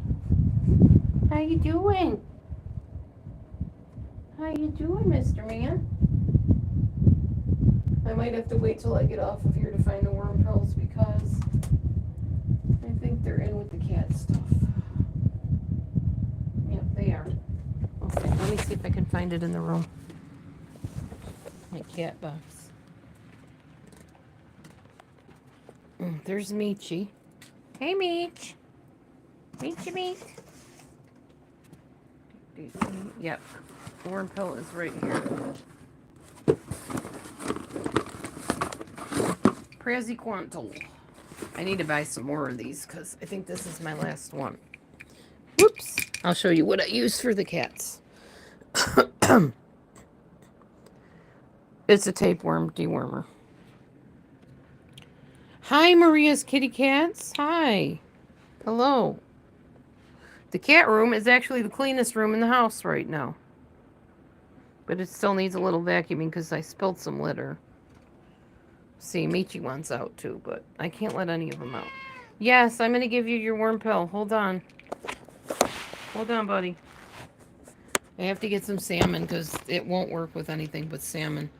How you doing? How you doing, Mr. Man? I might have to wait till I get off of here to find the worm pills because I think they're in with the cat stuff. Yep, they are. Okay, let me see if I can find it in the room. My cat box. There's Michi. Hey, Meech. Meech. Yep. Worm pill is right here. Praziquantel. I need to buy some more of these because I think this is my last one. Whoops. I'll show you what I use for the cats. It's a tapeworm dewormer. Hi, Maria's kitty cats. Hi. Hello. The cat room is actually the cleanest room in the house right now. But it still needs a little vacuuming because I spilled some litter. See, Michi wants out too, but I can't let any of them out. Yes, I'm going to give you your worm pill. Hold on. Hold on, buddy. I have to get some salmon because it won't work with anything but salmon.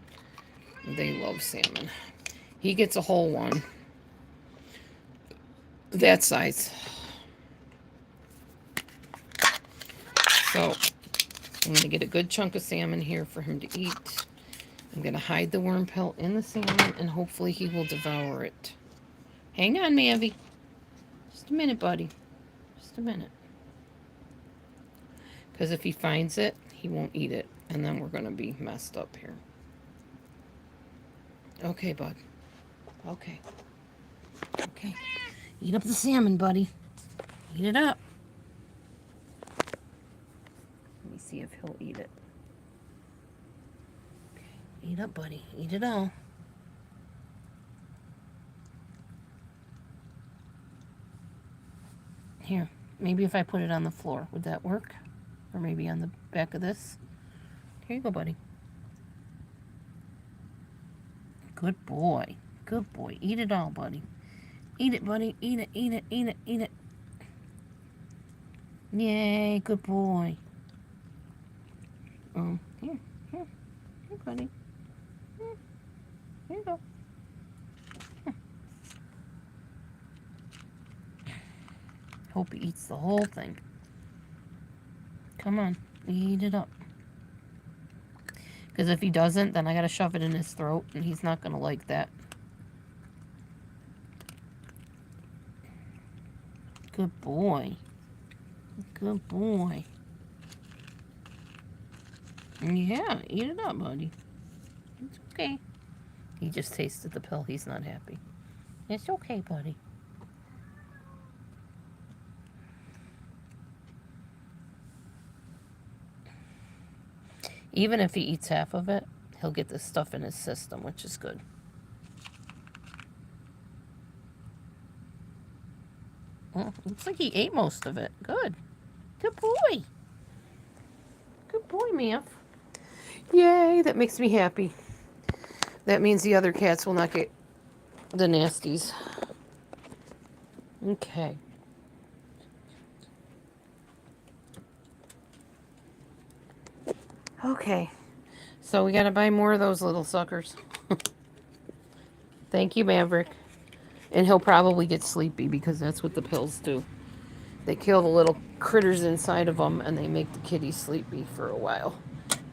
They love salmon. He gets a whole one. That size. So, I'm going to get a good chunk of salmon here for him to eat. I'm going to hide the worm pill in the salmon, and hopefully he will devour it. Hang on, Mavy. Just a minute, buddy. Just a minute. Because if he finds it, he won't eat it, and then we're going to be messed up here. Okay, bud. Okay. Okay. Eat up the salmon, buddy. Eat it up. Let me see if he'll eat it. Okay. Eat up, buddy. Eat it all. Here. Maybe if I put it on the floor, would that work? Or maybe on the back of this? Here you go, buddy. Good boy. Good boy. Eat it all, buddy. Eat it, buddy. Eat it, eat it, eat it, eat it. Yay, good boy. Here, here, here, buddy. Here you go. Hope he eats the whole thing. Come on, eat it up. Because if he doesn't, then I gotta shove it in his throat, and he's not gonna like that. Good boy. Good boy. Yeah, eat it up, buddy. It's okay. He just tasted the pill. He's not happy. It's okay, buddy. Even if he eats half of it, he'll get this stuff in his system, which is good. Well, looks like he ate most of it. Good. Good boy. Good boy, Math. Yay, that makes me happy. That means the other cats will not get the nasties. Okay. Okay. So we gotta buy more of those little suckers. Thank you, Maverick. And he'll probably get sleepy because that's what the pills do. They kill the little critters inside of them and they make the kitty sleepy for a while.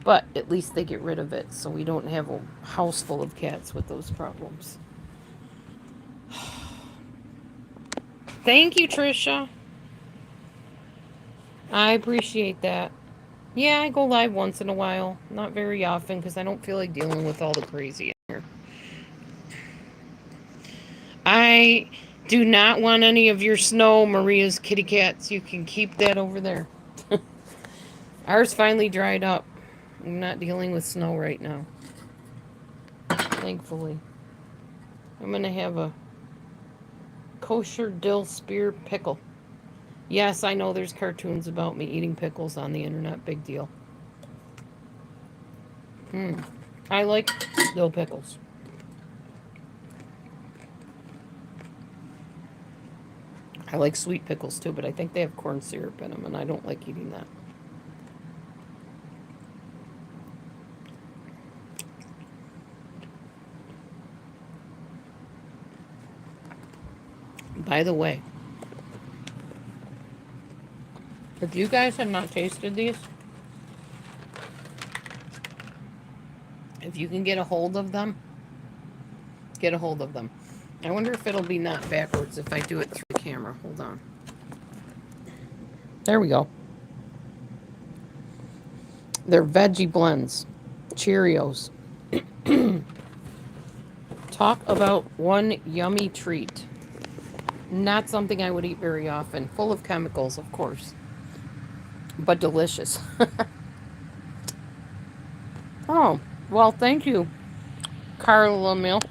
But at least they get rid of it so we don't have a house full of cats with those problems. Thank you, Trisha. I appreciate that. Yeah, I go live once in a while. Not very often because I don't feel like dealing with all the crazy in here. I do not want any of your snow, Maria's kitty cats. You can keep that over there. Ours finally dried up. I'm not dealing with snow right now. Thankfully. I'm going to have a kosher dill spear pickle. Yes, I know there's cartoons about me eating pickles on the internet. Big deal. I like dill pickles. I like sweet pickles too, but I think they have corn syrup in them, and I don't like eating that. By the way, if you guys have not tasted these, if you can get a hold of them, get a hold of them. I wonder if it'll be not backwards if I do it through the camera. Hold on. There we go. They're veggie blends. Cheerios. Talk about one yummy treat. Not something I would eat very often. Full of chemicals, of course. But delicious. Oh, well, thank you, Carla Mill.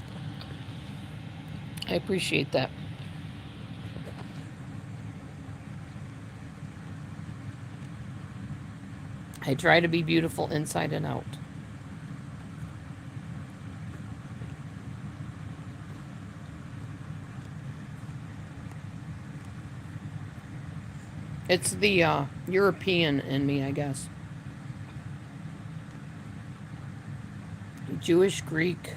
I appreciate that. I try to be beautiful inside and out. It's the European in me, I guess. Jewish, Greek,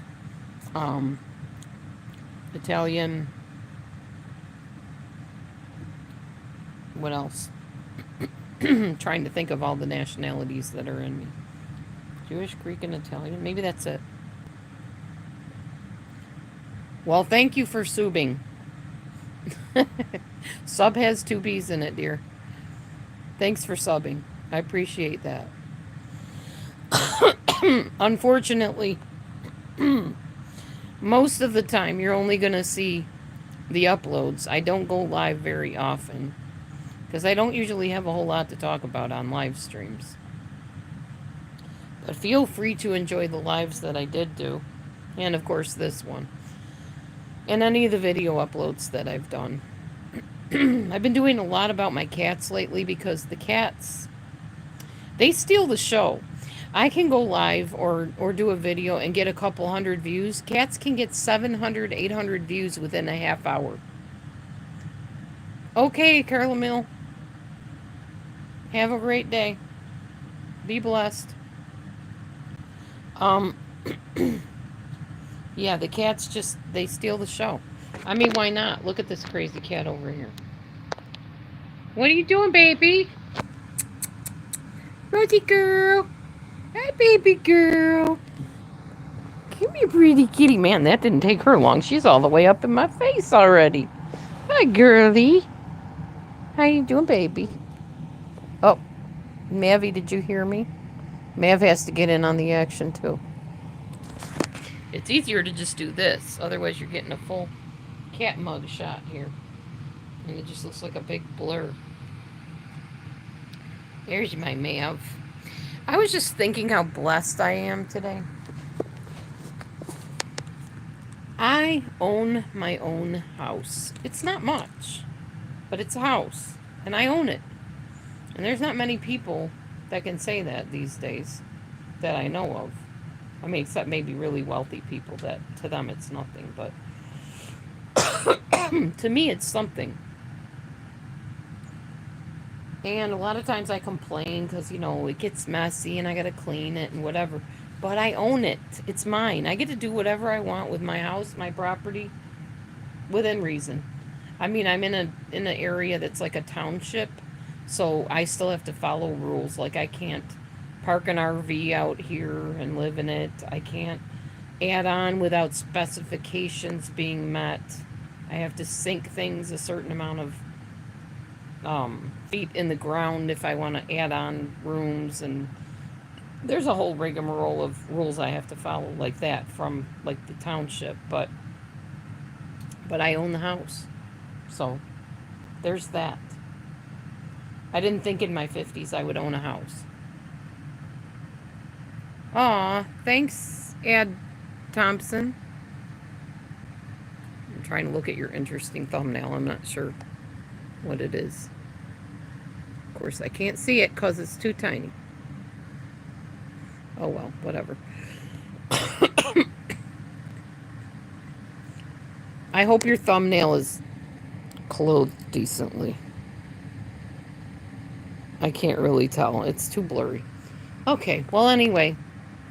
Italian. What else? Trying to think of all the nationalities that are in me. Jewish, Greek, and Italian. Maybe that's it. Well, thank you for subbing. Sub has 2 B's in it, dear. Thanks for subbing. I appreciate that. Unfortunately, most of the time you're only going to see the uploads. I don't go live very often because I don't usually have a whole lot to talk about on live streams. But feel free to enjoy the lives that I did do, and of course this one, and any of the video uploads that I've done. I've been doing a lot about my cats lately because the cats, they steal the show. I can go live or do a video and get a couple hundred views. Cats can get 700, 800 views within a half hour. Okay, Carla Mill. Have a great day. Be blessed. Um, yeah, the cats just, they steal the show. I mean, why not? Look at this crazy cat over here. What are you doing, baby? Rosie girl. Hi, baby girl. Come here, pretty kitty. Man, that didn't take her long. She's all the way up in my face already. Hi, girlie. How you doing, baby? Oh, Mavi, did you hear me? Mav has to get in on the action, too. It's easier to just do this. Otherwise, you're getting a full cat mug shot here. And it just looks like a big blur. There's my Mav. I was just thinking how blessed I am today. I own my own house. It's not much, but it's a house, and I own it. And there's not many people that can say that these days that I know of. I mean, except maybe really wealthy people that to them it's nothing, but to me it's something. And a lot of times I complain because, it gets messy and I got to clean it and whatever. But I own it. It's mine. I get to do whatever I want with my house, my property, within reason. I mean, I'm in an area that's like a township, so I still have to follow rules. Like I can't park an RV out here and live in it. I can't add on without specifications being met. I have to sink things a certain amount of feet in the ground if I want to add on rooms, and there's a whole rigmarole of rules I have to follow like that from like the township, but I own the house. So there's that. I didn't think in my 50s I would own a house. Aw, thanks, Ed Thompson. I'm trying to look at your interesting thumbnail. I'm not sure what it is. Of course, I can't see it because it's too tiny. Oh well, whatever. I hope your thumbnail is clothed decently. I can't really tell. It's too blurry. Okay, well, anyway,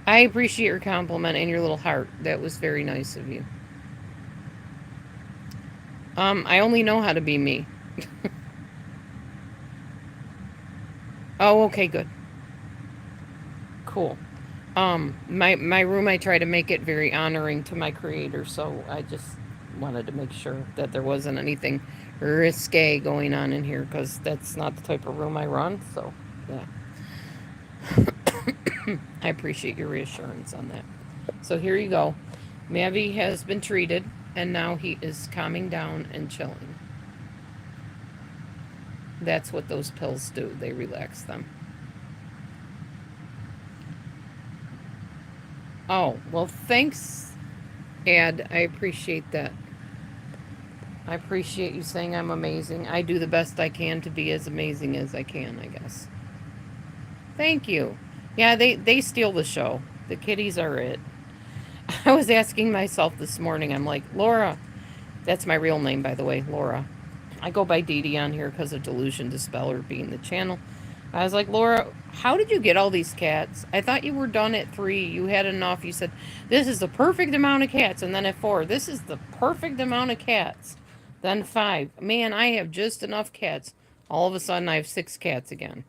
I appreciate your compliment and your little heart. That was very nice of you. I only know how to be me. Oh, okay, good. Cool. My room, I try to make it very honoring to my creator, so I just wanted to make sure that there wasn't anything risque going on in here, because that's not the type of room I run, so, yeah. I appreciate your reassurance on that. So here you go. Mavi has been treated, and now he is calming down and chilling. That's what those pills do. They relax them. Oh, well, thanks, Ed. I appreciate that. I appreciate you saying I'm amazing. I do the best I can to be as amazing as I can, I guess. Thank you. Yeah, they steal the show. The kitties are it. I was asking myself this morning, I'm like, Laura, that's my real name, by the way, Laura. I go by Dee Dee on here because of Delusion Dispeller being the channel. I was like, Laura, how did you get all these cats? I thought you were done at 3. You had enough. You said, this is the perfect amount of cats. And then at 4, this is the perfect amount of cats. Then 5. Man, I have just enough cats. All of a sudden, I have 6 cats again.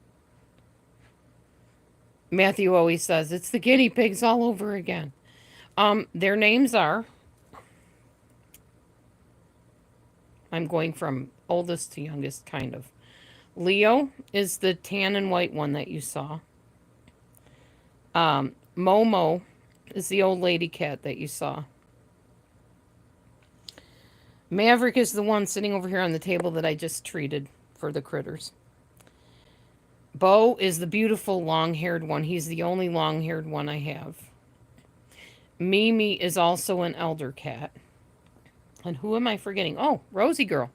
Matthew always says, it's the guinea pigs all over again. Their names are, I'm going from oldest to youngest, kind of. Leo is the tan and white one that you saw. Momo is the old lady cat that you saw. Maverick is the one sitting over here on the table that I just treated for the critters. Bo is the beautiful long-haired one. He's the only long-haired one I have. Mimi is also an elder cat. And who am I forgetting? Oh, Rosie girl.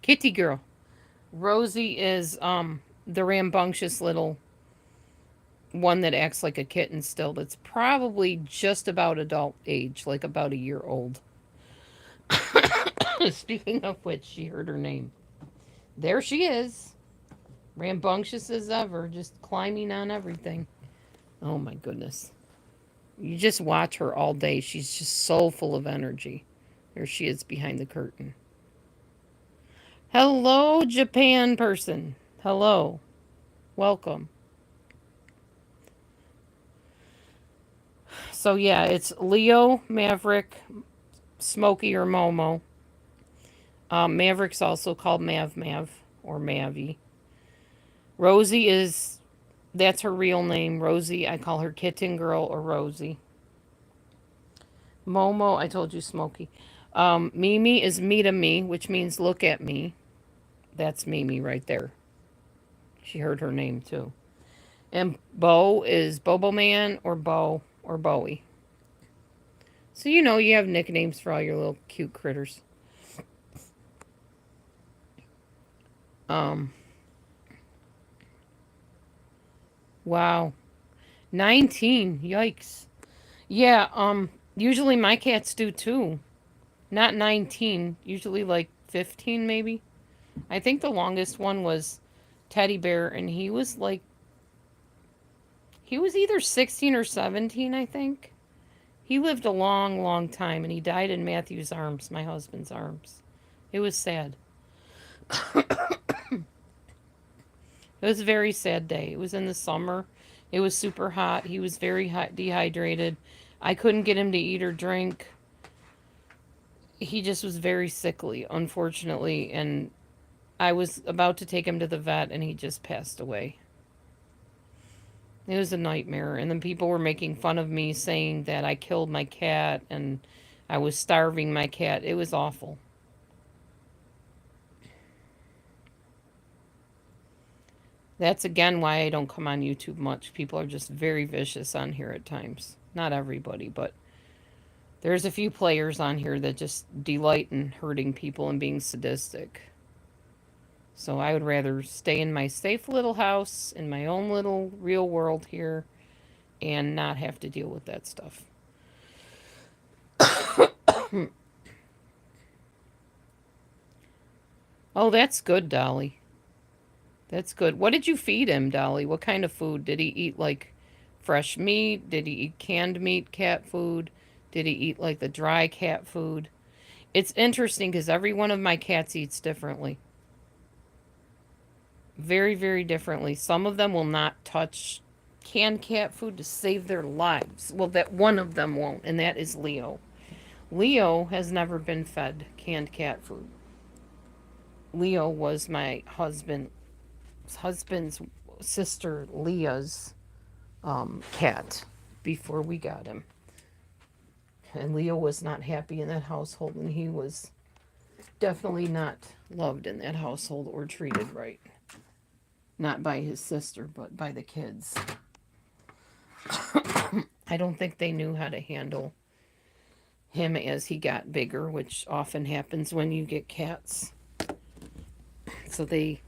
Kitty girl. Rosie is the rambunctious little one that acts like a kitten still that's probably just about adult age, like about a year old. Speaking of which, she heard her name. There she is, rambunctious as ever, just climbing on everything. Oh my goodness. You just watch her all day. She's just so full of energy. There she is behind the curtain. Hello, Japan person. Hello. Welcome. So, yeah, it's Leo, Maverick, Smokey, or Momo. Maverick's also called Mav Mav or Mavi. Rosie is, that's her real name, Rosie. I call her Kitten Girl or Rosie. Momo, I told you Smokey. Mimi is Mita Me, which means look at me. That's Mimi right there. She heard her name too. And Bo is Bobo Man or Bo or Bowie. So you know you have nicknames for all your little cute critters. Um wow. 19. Yikes. Yeah, usually my cats do too. Not 19, usually like 15 maybe. I think the longest one was Teddy Bear and he was either 16 or 17, I think. He lived a long, long time and he died in Matthew's arms, my husband's arms. It was sad. It was a very sad day. It was in the summer. It was super hot. He was very hot, dehydrated. I couldn't get him to eat or drink. He just was very sickly, unfortunately, and I was about to take him to the vet and he just passed away. It was a nightmare. And then people were making fun of me saying that I killed my cat and I was starving my cat. It was awful. That's again why I don't come on YouTube much. People are just very vicious on here at times. Not everybody, but there's a few players on here that just delight in hurting people and being sadistic. So I would rather stay in my safe little house, in my own little real world here, and not have to deal with that stuff. Oh, that's good, Dolly. That's good. What did you feed him, Dolly? What kind of food? Did he eat like fresh meat? Did he eat canned meat, cat food? Did he eat like the dry cat food? It's interesting because every one of my cats eats differently. Very, very differently. Some of them will not touch canned cat food to save their lives. Well, that one of them won't, and that is Leo. Leo has never been fed canned cat food. Leo was my husband's sister Leah's cat before we got him. And Leo was not happy in that household, and he was definitely not loved in that household or treated right. Not by his sister, but by the kids. I don't think they knew how to handle him as he got bigger, which often happens when you get cats. So they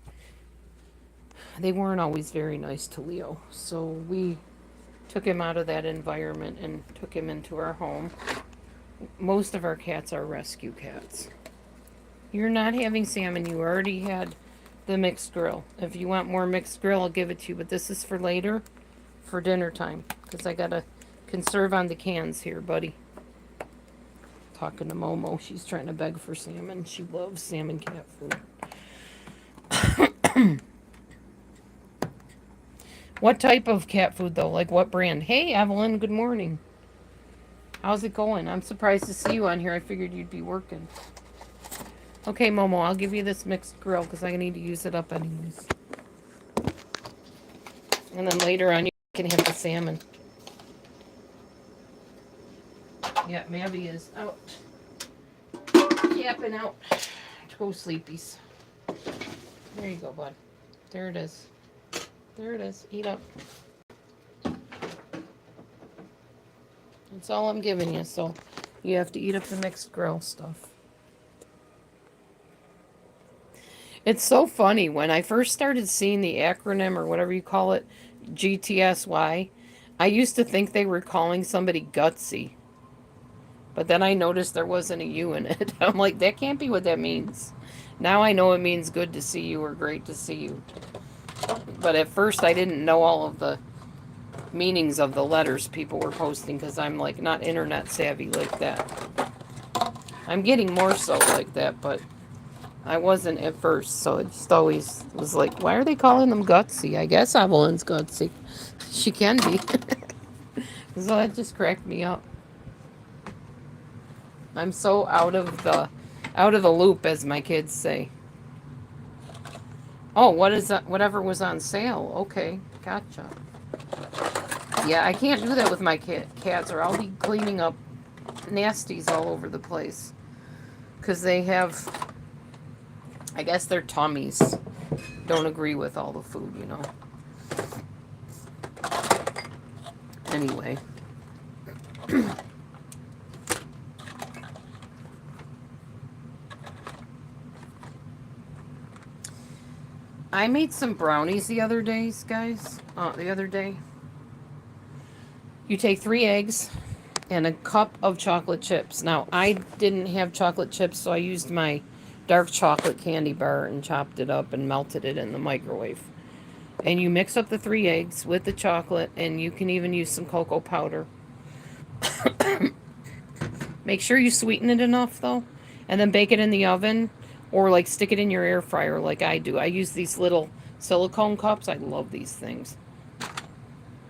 weren't always very nice to Leo. So we took him out of that environment and took him into our home. Most of our cats are rescue cats. You're not having salmon. You already had the mixed grill. If you want more mixed grill, I'll give it to you. But this is for later, for dinner time. Because I got to conserve on the cans here, buddy. Talking to Momo. She's trying to beg for salmon. She loves salmon cat food. What type of cat food, though? Like what brand? Hey, Evelyn, good morning. How's it going? I'm surprised to see you on here. I figured you'd be working. Okay, Momo, I'll give you this mixed grill because I need to use it up anyways. And then later on, you can have the salmon. Yeah, Mavi is out. Yapping out. Go sleepies. There you go, bud. There it is. There it is. Eat up. That's all I'm giving you, so you have to eat up the mixed grill stuff. It's so funny. When I first started seeing the acronym or whatever you call it, GTSY, I used to think they were calling somebody gutsy. But then I noticed there wasn't a U in it. I'm like, that can't be what that means. Now I know it means good to see you or great to see you. But at first I didn't know all of the meanings of the letters people were posting because I'm like not internet savvy like that. I'm getting more so like that, but I wasn't at first, so it just always was like, why are they calling them gutsy? I guess Evelyn's gutsy. She can be. So that just cracked me up. I'm so out of the loop, as my kids say. Oh, what is that? Whatever was on sale. Okay, gotcha. Yeah, I can't do that with my cats, or I'll be cleaning up nasties all over the place. Because they have, I guess their tummies don't agree with all the food, you know. Anyway. I made some brownies the other days, guys. The other day. You take 3 eggs and a cup of chocolate chips. Now, I didn't have chocolate chips, so I used my dark chocolate candy bar and chopped it up and melted it in the microwave. And you mix up the 3 eggs with the chocolate, and you can even use some cocoa powder. Make sure you sweeten it enough, though, and then bake it in the oven or like stick it in your air fryer like I do. I use these little silicone cups. I love these things.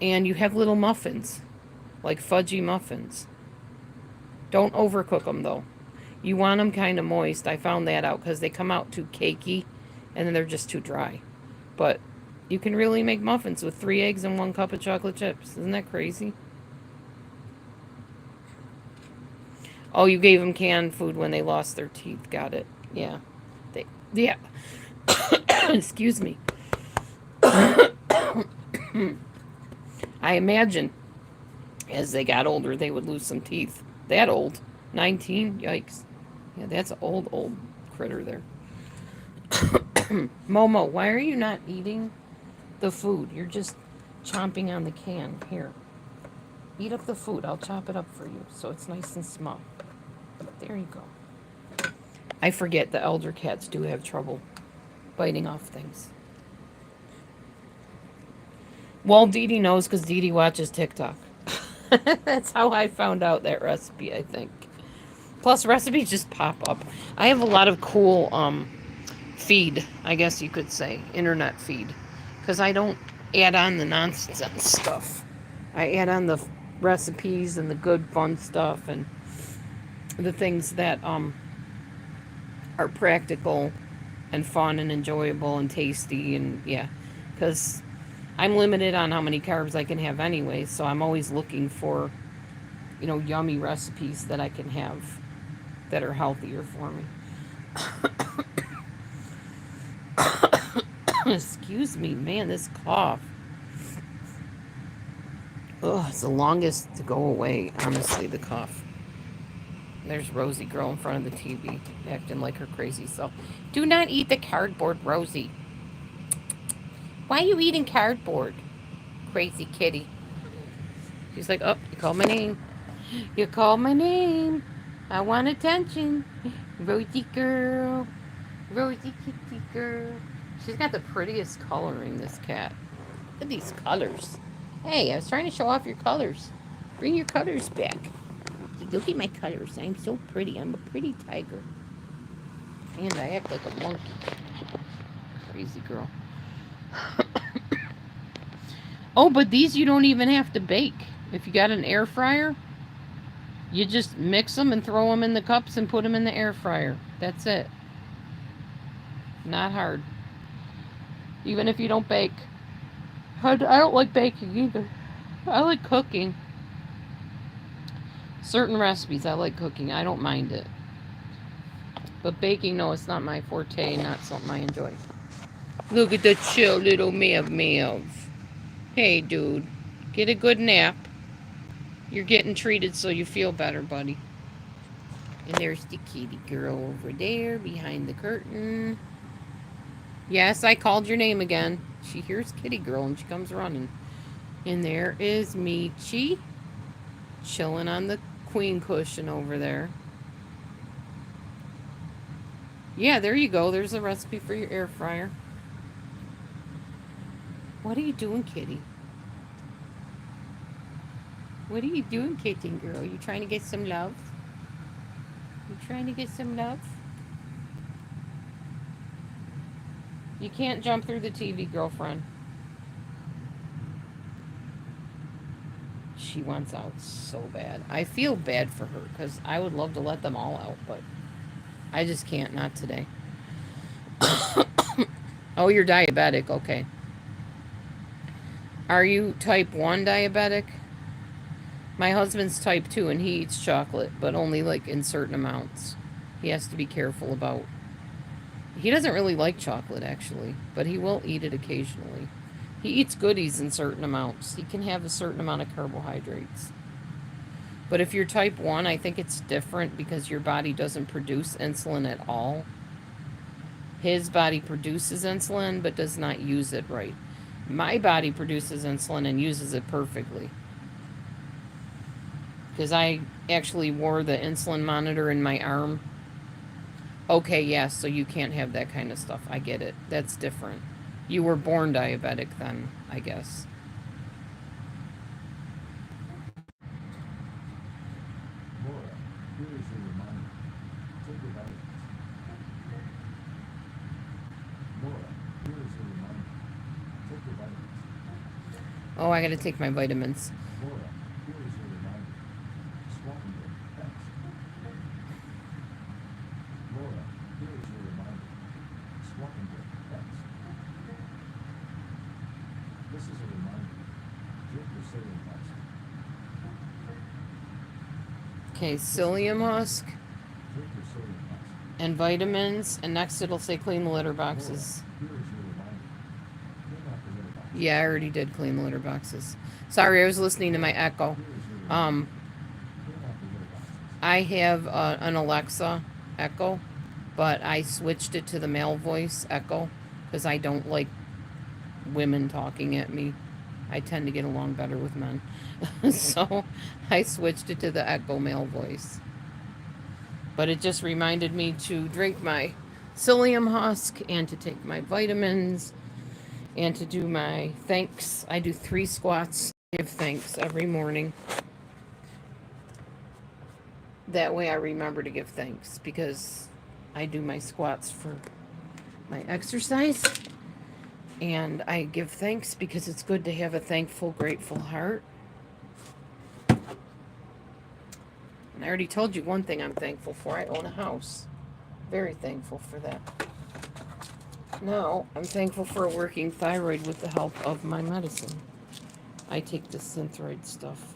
And you have little muffins, like fudgy muffins. Don't overcook them, though. You want them kind of moist. I found that out because they come out too cakey and then they're just too dry. But you can really make muffins with 3 eggs and 1 cup of chocolate chips. Isn't that crazy? Oh, you gave them canned food when they lost their teeth. Got it. Yeah. Yeah. Excuse me. I imagine as they got older, they would lose some teeth. That old. 19? Yikes. Yeah, that's an old critter there. Momo, why are you not eating the food? You're just chomping on the can. Here. Eat up the food. I'll chop it up for you so it's nice and small. There you go. I forget the elder cats do have trouble biting off things. Well, Dee Dee knows because Dee Dee watches TikTok. That's how I found out that recipe, I think. Plus, recipes just pop up. I have a lot of cool feed, I guess you could say, internet feed. Because I don't add on the nonsense stuff. I add on the recipes and the good, fun stuff and the things that are practical and fun and enjoyable and tasty and yeah. Because I'm limited on how many carbs I can have anyway, so I'm always looking for, yummy recipes that I can have that are healthier for me. Excuse me, man, this cough. Oh, it's the longest to go away, honestly, the cough. There's Rosie girl in front of the TV, acting like her crazy self. Do not eat the cardboard, Rosie. Why are you eating cardboard? Crazy kitty. She's like, oh, you called my name. You called my name. I want attention. Rosie girl. Rosie kitty girl. She's got the prettiest coloring, this cat. Look at these colors. Hey, I was trying to show off your colors. Bring your colors back. Look at my colors. I'm so pretty. I'm a pretty tiger. And I act like a monkey. Crazy girl. Oh, but these you don't even have to bake. If you got an air fryer, you just mix them and throw them in the cups and put them in the air fryer. That's it. Not hard. Even if you don't bake. I don't like baking either. I like cooking. Certain recipes I like cooking. I don't mind it. But baking, no, it's not my forte, not something I enjoy. Look at the chill little Mev. Hey, dude. Get a good nap. You're getting treated so you feel better, buddy. And there's the kitty girl over there behind the curtain. Yes, I called your name again. She hears Kitty Girl and she comes running. And there is Michi chilling on the queen cushion over there. Yeah, there you go. There's a recipe for your air fryer. What are you doing, Kitty? What are you doing, kitten girl? You trying to get some love? You trying to get some love? You can't jump through the TV, girlfriend. She wants out so bad. I feel bad for her because I would love to let them all out, but I just can't. Not today. Oh, you're diabetic. Okay. Are you type 1 diabetic? My husband's type 2 and he eats chocolate, but only like in certain amounts. He has to be careful about. He doesn't really like chocolate actually, but he will eat it occasionally. He eats goodies in certain amounts. He can have a certain amount of carbohydrates. But if you're type 1, I think it's different because your body doesn't produce insulin at all. His body produces insulin but does not use it right. My body produces insulin and uses it perfectly. Because I actually wore the insulin monitor in my arm. Okay, yes, so you can't have that kind of stuff. I get it. That's different. You were born diabetic then, I guess. Oh, I gotta take my vitamins. Okay, psyllium husk and vitamins, and next it'll say clean the litter boxes. Yeah, I already did clean the litter boxes. Sorry, I was listening to my Echo. Um, I have an Alexa Echo, but I switched it to the male voice Echo because I don't like women talking at me. I tend to get along better with men. So I switched it to the Echo male voice. But it just reminded me to drink my psyllium husk and to take my vitamins and to do my thanks. I do 3 squats, give thanks every morning. That way I remember to give thanks because I do my squats for my exercise. And I give thanks because it's good to have a thankful, grateful heart. And I already told you one thing I'm thankful for. I own a house. Very thankful for that. Now, I'm thankful for a working thyroid with the help of my medicine. I take the Synthroid stuff.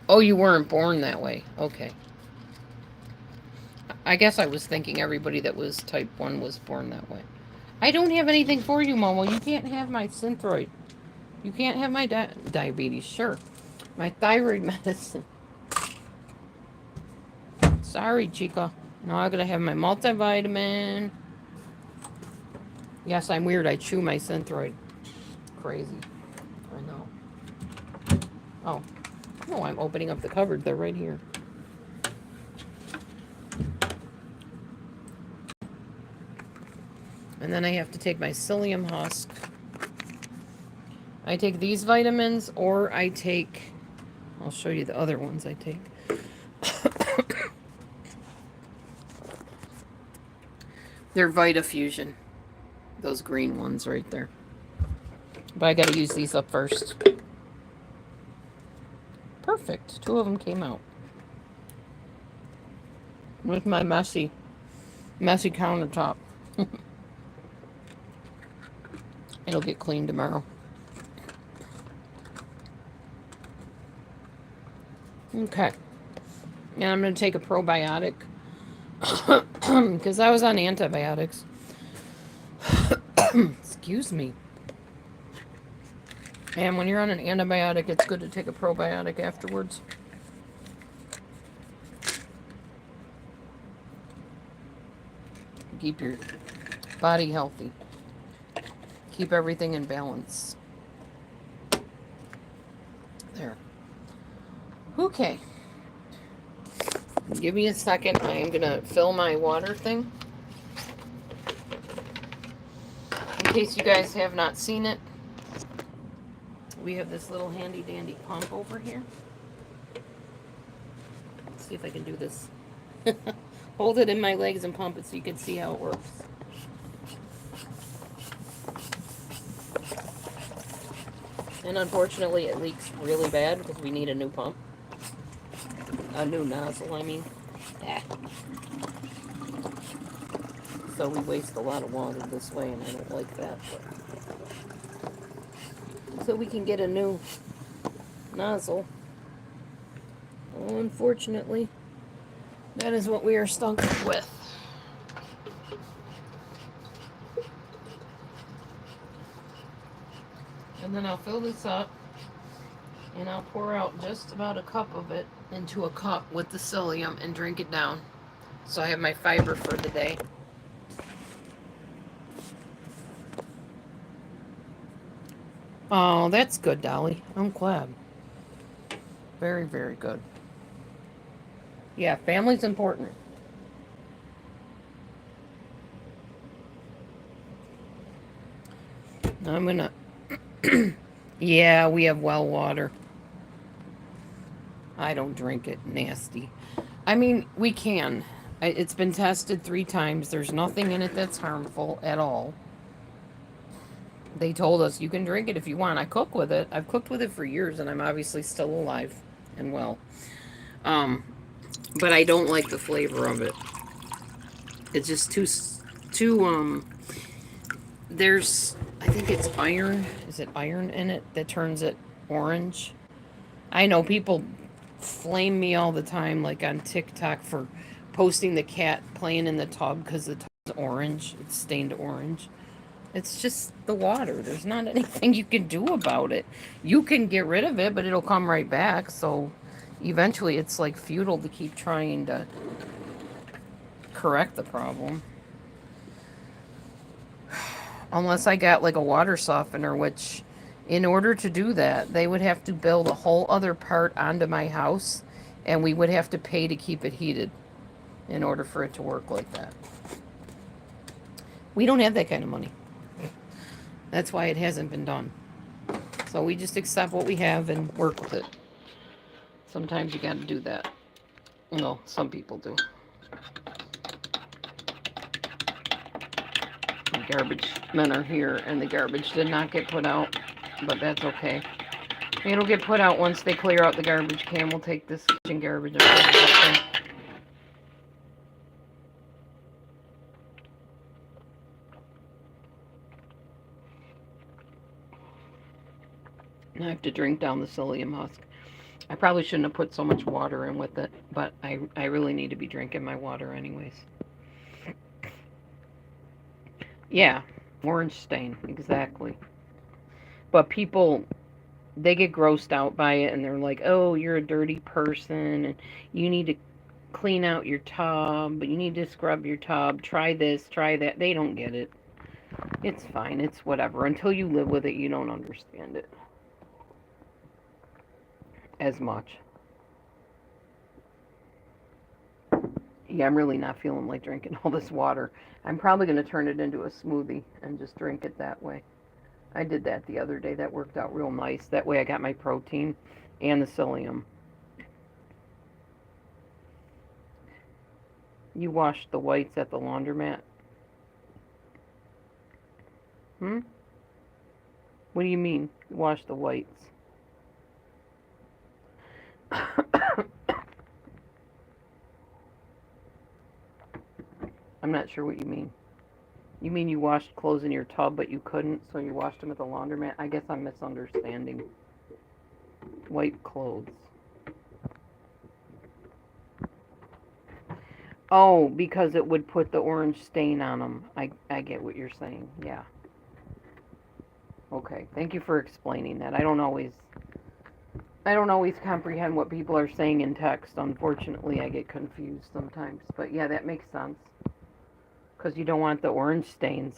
Oh, you weren't born that way. Okay. I guess I was thinking everybody that was type 1 was born that way. I don't have anything for you, Momo. You can't have my Synthroid. You can't have my diabetes. Sure. My thyroid medicine. Sorry, Chica. Now I'm going to have my multivitamin. Yes, I'm weird. I chew my Synthroid. Crazy. I know. Oh. No, I'm opening up the cupboard. They're right here. And then I have to take my psyllium husk. I take these vitamins, or I take... I'll show you the other ones I take. They're VitaFusion. Those green ones right there. But I gotta use these up first. Perfect. 2 of them came out. With my messy countertop. It'll get clean tomorrow. Okay. And I'm going to take a probiotic. Because I was on antibiotics. Excuse me. And when you're on an antibiotic, it's good to take a probiotic afterwards. keep your body healthy. Keep everything in balance. There. Okay. Give me a second. I am going to fill my water thing. In case you guys have not seen it, we have this little handy dandy pump over here. Let's see if I can do this. Hold it in my legs and pump it so you can see how it works. And unfortunately it leaks really bad because we need a new pump. A new nozzle, I mean. So we waste a lot of water this way, and I don't like that. But... So we can get a new nozzle. Unfortunately, that is what we are stuck with. And then I'll fill this up, and I'll pour out just about a cup of it into a cup with the psyllium and drink it down. So I have my fiber for the day. Oh, that's good, Dolly. I'm glad. Very, very good. Yeah, family's important. I'm gonna... Yeah, we have well water. I don't drink it. Nasty. I mean, we can. It's been tested 3 times. There's nothing in it that's harmful at all. They told us you can drink it if you want. I cook with it. I've cooked with it for years, and I'm obviously still alive and well. But I don't like the flavor of it. It's just too there's, I think it's iron. Is it iron in it that turns it orange? I know people flame me all the time, like on TikTok, for posting the cat playing in the tub because the tub's orange. It's stained orange. It's just the water. There's not anything you can do about it. You can get rid of it, but it'll come right back. So eventually it's like futile to keep trying to correct the problem. Unless I got like a water softener, which in order to do that, they would have to build a whole other part onto my house, and we would have to pay to keep it heated in order for it to work like that. We don't have that kind of money. That's why it hasn't been done. So we just accept what we have and work with it. Sometimes you gotta do that. No, some people do. The garbage men are here, and the garbage did not get put out, but that's okay. It'll get put out once they clear out the garbage can. We'll take this kitchen garbage and put it up there. I have to drink down the psyllium husk. I probably shouldn't have put so much water in with it, but I really need to be drinking my water anyways. Yeah, orange stain, exactly. But people, they get grossed out by it, and they're like, oh, you're a dirty person, and you need to clean out your tub, but you need to scrub your tub, try this, try that. They don't get it. It's fine, it's whatever. Until you live with it, you don't understand it as much. Yeah, I'm really not feeling like drinking all this water. I'm probably going to turn it into a smoothie and just drink it that way. I did that the other day. That worked out real nice. That way I got my protein and the psyllium. You washed the whites at the laundromat? What do you mean, wash the whites? I'm not sure what you mean. You mean you washed clothes in your tub, but you couldn't, so you washed them at the laundromat? I guess I'm misunderstanding. White clothes. Oh, because it would put the orange stain on them. I get what you're saying. Yeah. Okay. Thank you for explaining that. I don't always comprehend what people are saying in text. Unfortunately, I get confused sometimes. But yeah, that makes sense. because you don't want the orange stains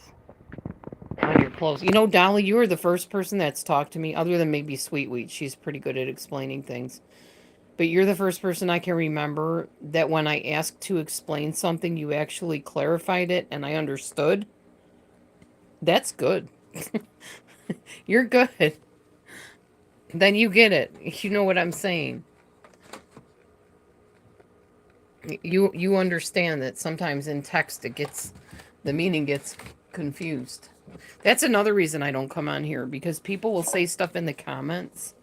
on your clothes. You know, Dolly, you were the first person that's talked to me, other than maybe Sweet Wheat. She's pretty good at explaining things. But you're the first person I can remember that when I asked to explain something, you actually clarified it and I understood. That's good. You're good. Then you get it. You know what I'm saying. You understand that sometimes in text the meaning gets confused. That's another reason I don't come on here, because people will say stuff in the comments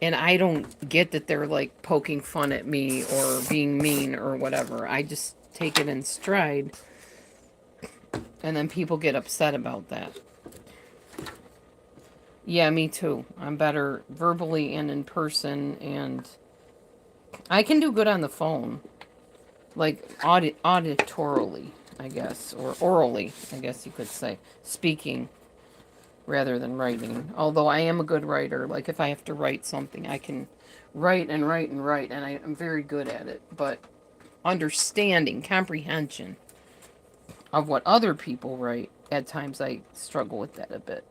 and I don't get that they're like poking fun at me or being mean or whatever. I just take it in stride, and then people get upset about that. Yeah, me too. I'm better verbally and in person, and I can do good on the phone, like auditorily, I guess, or orally, I guess you could say, speaking rather than writing. Although I am a good writer. Like if I have to write something, I can write and write and write, and I'm very good at it. But understanding, comprehension of what other people write, at times I struggle with that a bit.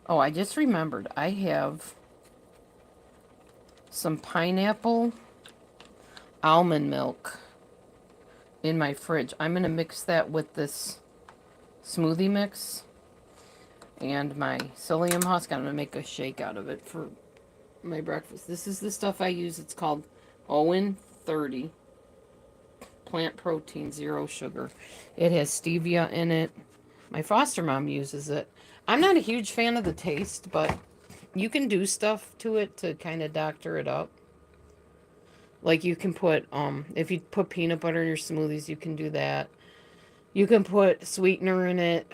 Oh, I just remembered. I have some pineapple almond milk in my fridge. I'm going to mix that with this smoothie mix and my psyllium husk. I'm going to make a shake out of it for my breakfast. This is the stuff I use. It's called Owen 30 plant protein, zero sugar. It has stevia in it. My foster mom uses it. I'm not a huge fan of the taste, but you can do stuff to it to kind of doctor it up. Like you can put, if you put peanut butter in your smoothies, you can do that. You can put sweetener in it.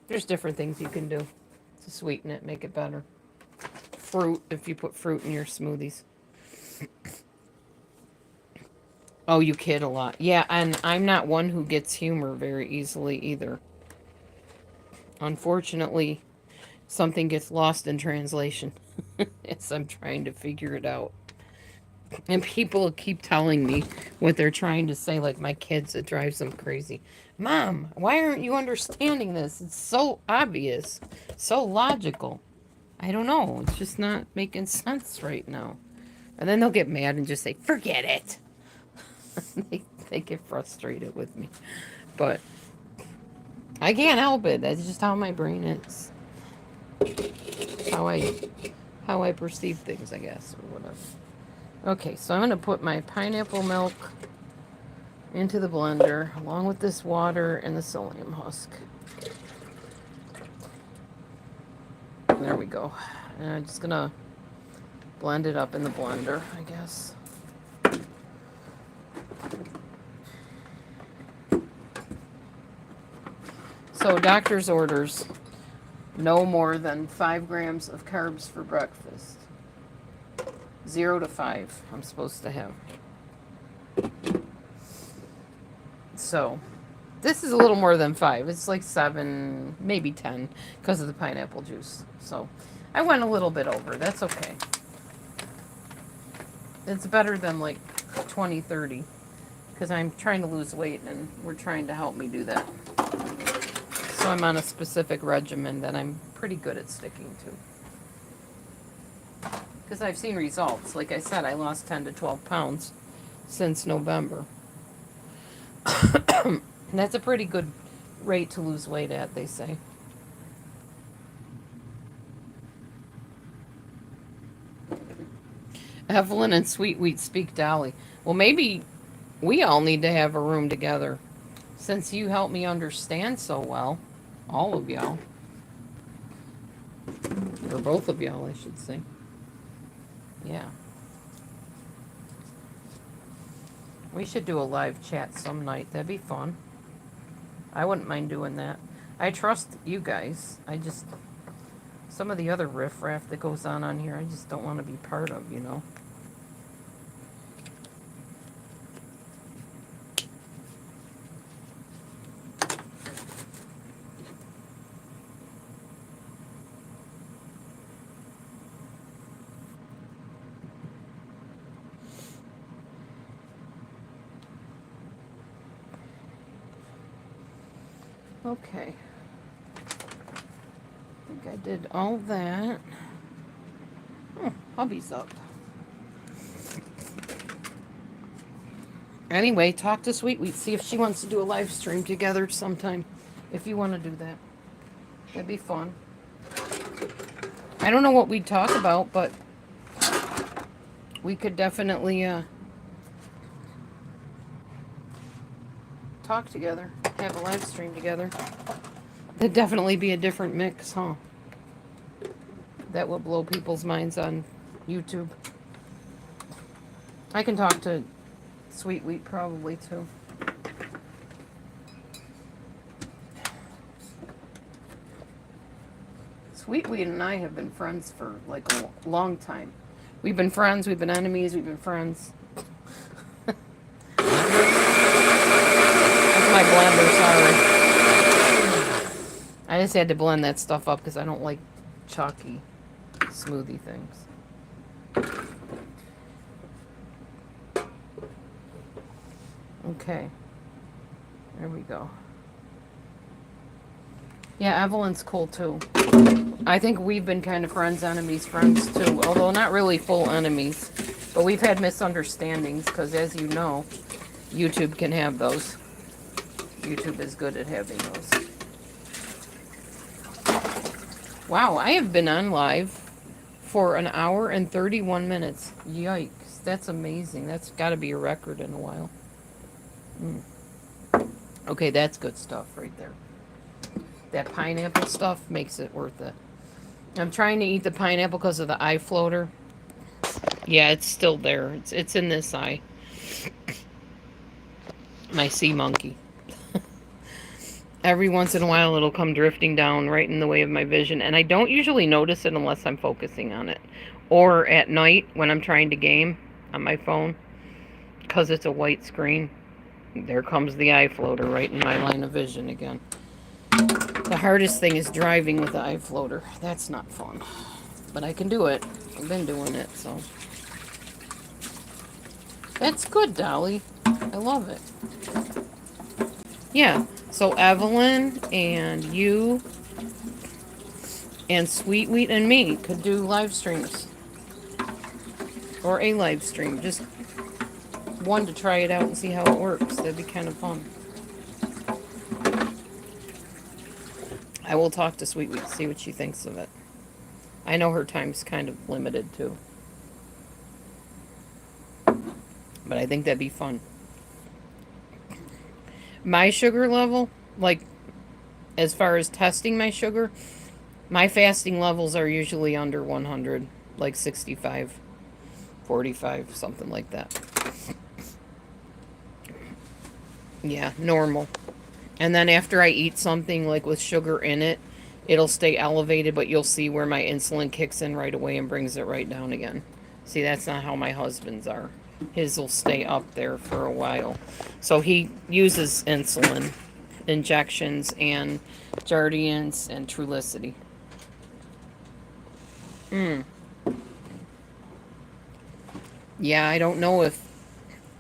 There's different things you can do to sweeten it, make it better. Fruit, if you put fruit in your smoothies. Oh, you kid a lot. Yeah, and I'm not one who gets humor very easily either. Unfortunately, something gets lost in translation as I'm trying to figure it out. And people keep telling me what they're trying to say, like my kids, it drives them crazy. Mom, why aren't you understanding this? It's so obvious, so logical. I don't know. It's just not making sense right now. And then they'll get mad and just say, forget it. they get frustrated with me. But I can't help it. That's just how my brain is. How I perceive things, I guess, or whatever. Okay, so I'm going to put my pineapple milk into the blender along with this water and the psyllium husk. There we go. And I'm just going to blend it up in the blender, I guess. So doctor's orders, no more than 5 grams of carbs for breakfast. 0 to 5 I'm supposed to have. So this is a little more than 5. It's like 7, maybe 10 because of the pineapple juice. So I went a little bit over. That's okay. It's better than like 20, 30 because I'm trying to lose weight and we're trying to help me do that. So I'm on a specific regimen that I'm pretty good at sticking to. Because I've seen results. Like I said, I lost 10 to 12 pounds since November. And that's a pretty good rate to lose weight at, they say. Evelyn and Sweet Wheat speak Dolly. Well, maybe we all need to have a room together. Since you help me understand so well, all of y'all. Or both of y'all, I should say. Yeah. We should do a live chat some night. That'd be fun. I wouldn't mind doing that. I trust you guys. Some of the other riffraff that goes on here, I just don't want to be part of, you know. Okay. I think I did all that. Oh, hubby's up. Anyway, talk to Sweet Wheat. See if she wants to do a live stream together sometime. If you want to do that. That'd be fun. I don't know what we'd talk about, but we could definitely talk together. Have a live stream together. That'd definitely be a different mix, huh? That would blow people's minds on YouTube. I can talk to Sweet Wheat probably too. Sweet Wheat and I have been friends for like a long time. We've been friends, we've been enemies, we've been friends. That's my blender, sorry. I just had to blend that stuff up because I don't like chalky smoothie things. Okay. There we go. Yeah, Evelyn's cool too. I think we've been kind of friends, enemies, friends too. Although not really full enemies. But we've had misunderstandings because, as you know, YouTube can have those. YouTube is good at having those. Wow, I have been on live for an hour and 31 minutes. Yikes. That's amazing. That's got to be a record in a while. Okay, that's good stuff right there. That pineapple stuff makes it worth it. I'm trying to eat the pineapple because of the eye floater. Yeah, it's still there. It's in this eye. My sea monkey. Every once in a while it'll come drifting down right in the way of my vision, and I don't usually notice it unless I'm focusing on it. Or at night when I'm trying to game on my phone, because it's a white screen. There comes the eye floater right in my line of vision again. The hardest thing is driving with the eye floater. That's not fun. But I can do it. I've been doing it, so. That's good, Dolly. I love it. Yeah, so Evelyn and you and Sweet Wheat and me could do live streams. Or a live stream. Just one to try it out and see how it works. That'd be kind of fun. I will talk to Sweet Wheat, see what she thinks of it. I know her time's kind of limited too. But I think that'd be fun. My sugar level, like as far as testing my sugar, my fasting levels are usually under 100, like 65, 45, something like that. Yeah, normal. And then after I eat something like with sugar in it, it'll stay elevated, but you'll see where my insulin kicks in right away and brings it right down again. See, that's not how my husband's are. His will stay up there for a while. So he uses insulin injections and Jardiance and Trulicity. Yeah, I don't know if...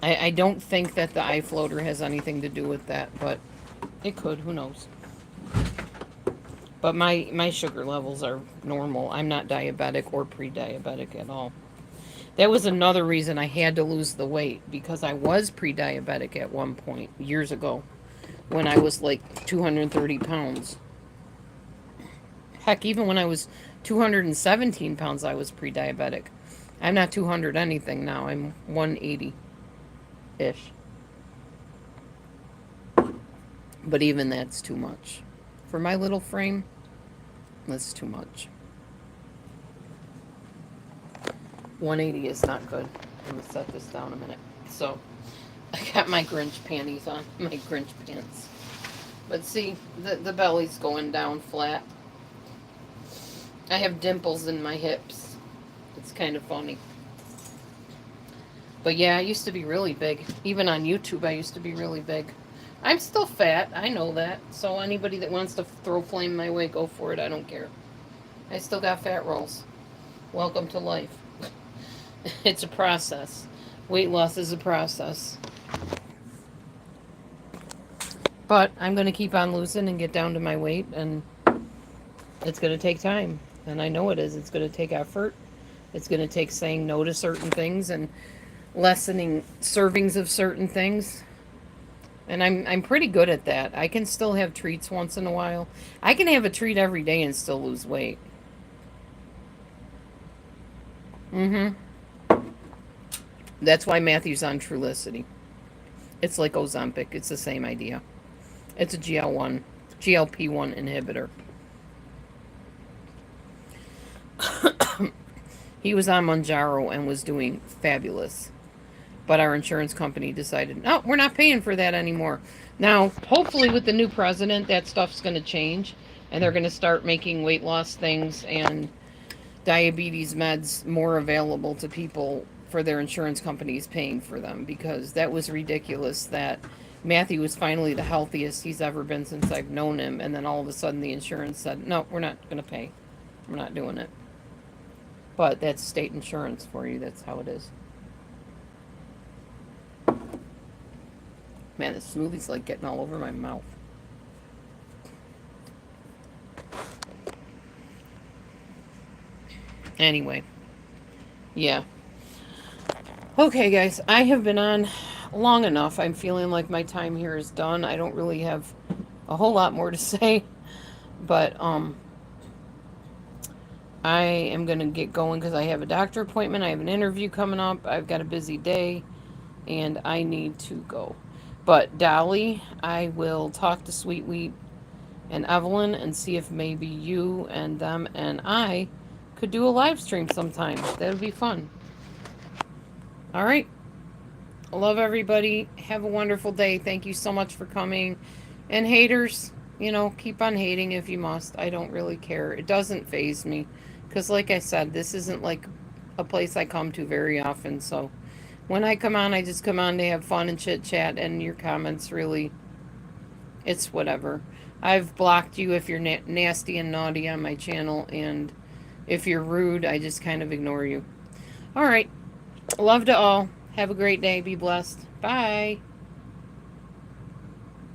I don't think that the eye floater has anything to do with that, but it could. Who knows? But my sugar levels are normal. I'm not diabetic or pre-diabetic at all. That was another reason I had to lose the weight, because I was pre-diabetic at one point, years ago, when I was like 230 pounds. Heck, even when I was 217 pounds, I was pre-diabetic. I'm not 200 anything now. I'm 180-ish. But even that's too much. For my little frame, that's too much. 180 is not good. I'm going to set this down a minute. So, I got my Grinch panties on. My Grinch pants. But see, the belly's going down flat. I have dimples in my hips. It's kind of funny. But yeah, I used to be really big. Even on YouTube, I used to be really big. I'm still fat. I know that. So anybody that wants to throw flame my way, go for it. I don't care. I still got fat rolls. Welcome to life. It's a process. Weight loss is a process. But I'm going to keep on losing and get down to my weight, and it's going to take time. And I know it is. It's going to take effort. It's going to take saying no to certain things and lessening servings of certain things. And I'm pretty good at that. I can still have treats once in a while. I can have a treat every day and still lose weight. Mm-hmm. That's why Matthew's on Trulicity. It's like Ozempic. It's the same idea. It's a GLP-1 inhibitor. He was on Mounjaro and was doing fabulous. But our insurance company decided, no, we're not paying for that anymore. Now, hopefully, with the new president, that stuff's going to change, and they're going to start making weight loss things and diabetes meds more available to people for their insurance companies paying for them, because that was ridiculous that Matthew was finally the healthiest he's ever been since I've known him, and then all of a sudden the insurance said, no, we're not going to pay. We're not doing it. But that's state insurance for you. That's how it is. Man, the smoothie's like getting all over my mouth. Anyway, yeah. Okay, guys, I have been on long enough. I'm feeling like my time here is done. I don't really have a whole lot more to say, but I am going to get going because I have a doctor appointment. I have an interview coming up. I've got a busy day, and I need to go. But Dolly, I will talk to Sweet Wheat and Evelyn and see if maybe you and them and I could do a live stream sometime. That would be fun. All right. Love everybody. Have a wonderful day. Thank you so much for coming. And haters, keep on hating if you must. I don't really care. It doesn't faze me. Because, like I said, this isn't like a place I come to very often. So when I come on, I just come on to have fun and chit chat. And your comments really, it's whatever. I've blocked you if you're nasty and naughty on my channel. And if you're rude, I just kind of ignore you. All right. Love to all. Have a great day. Be blessed. Bye.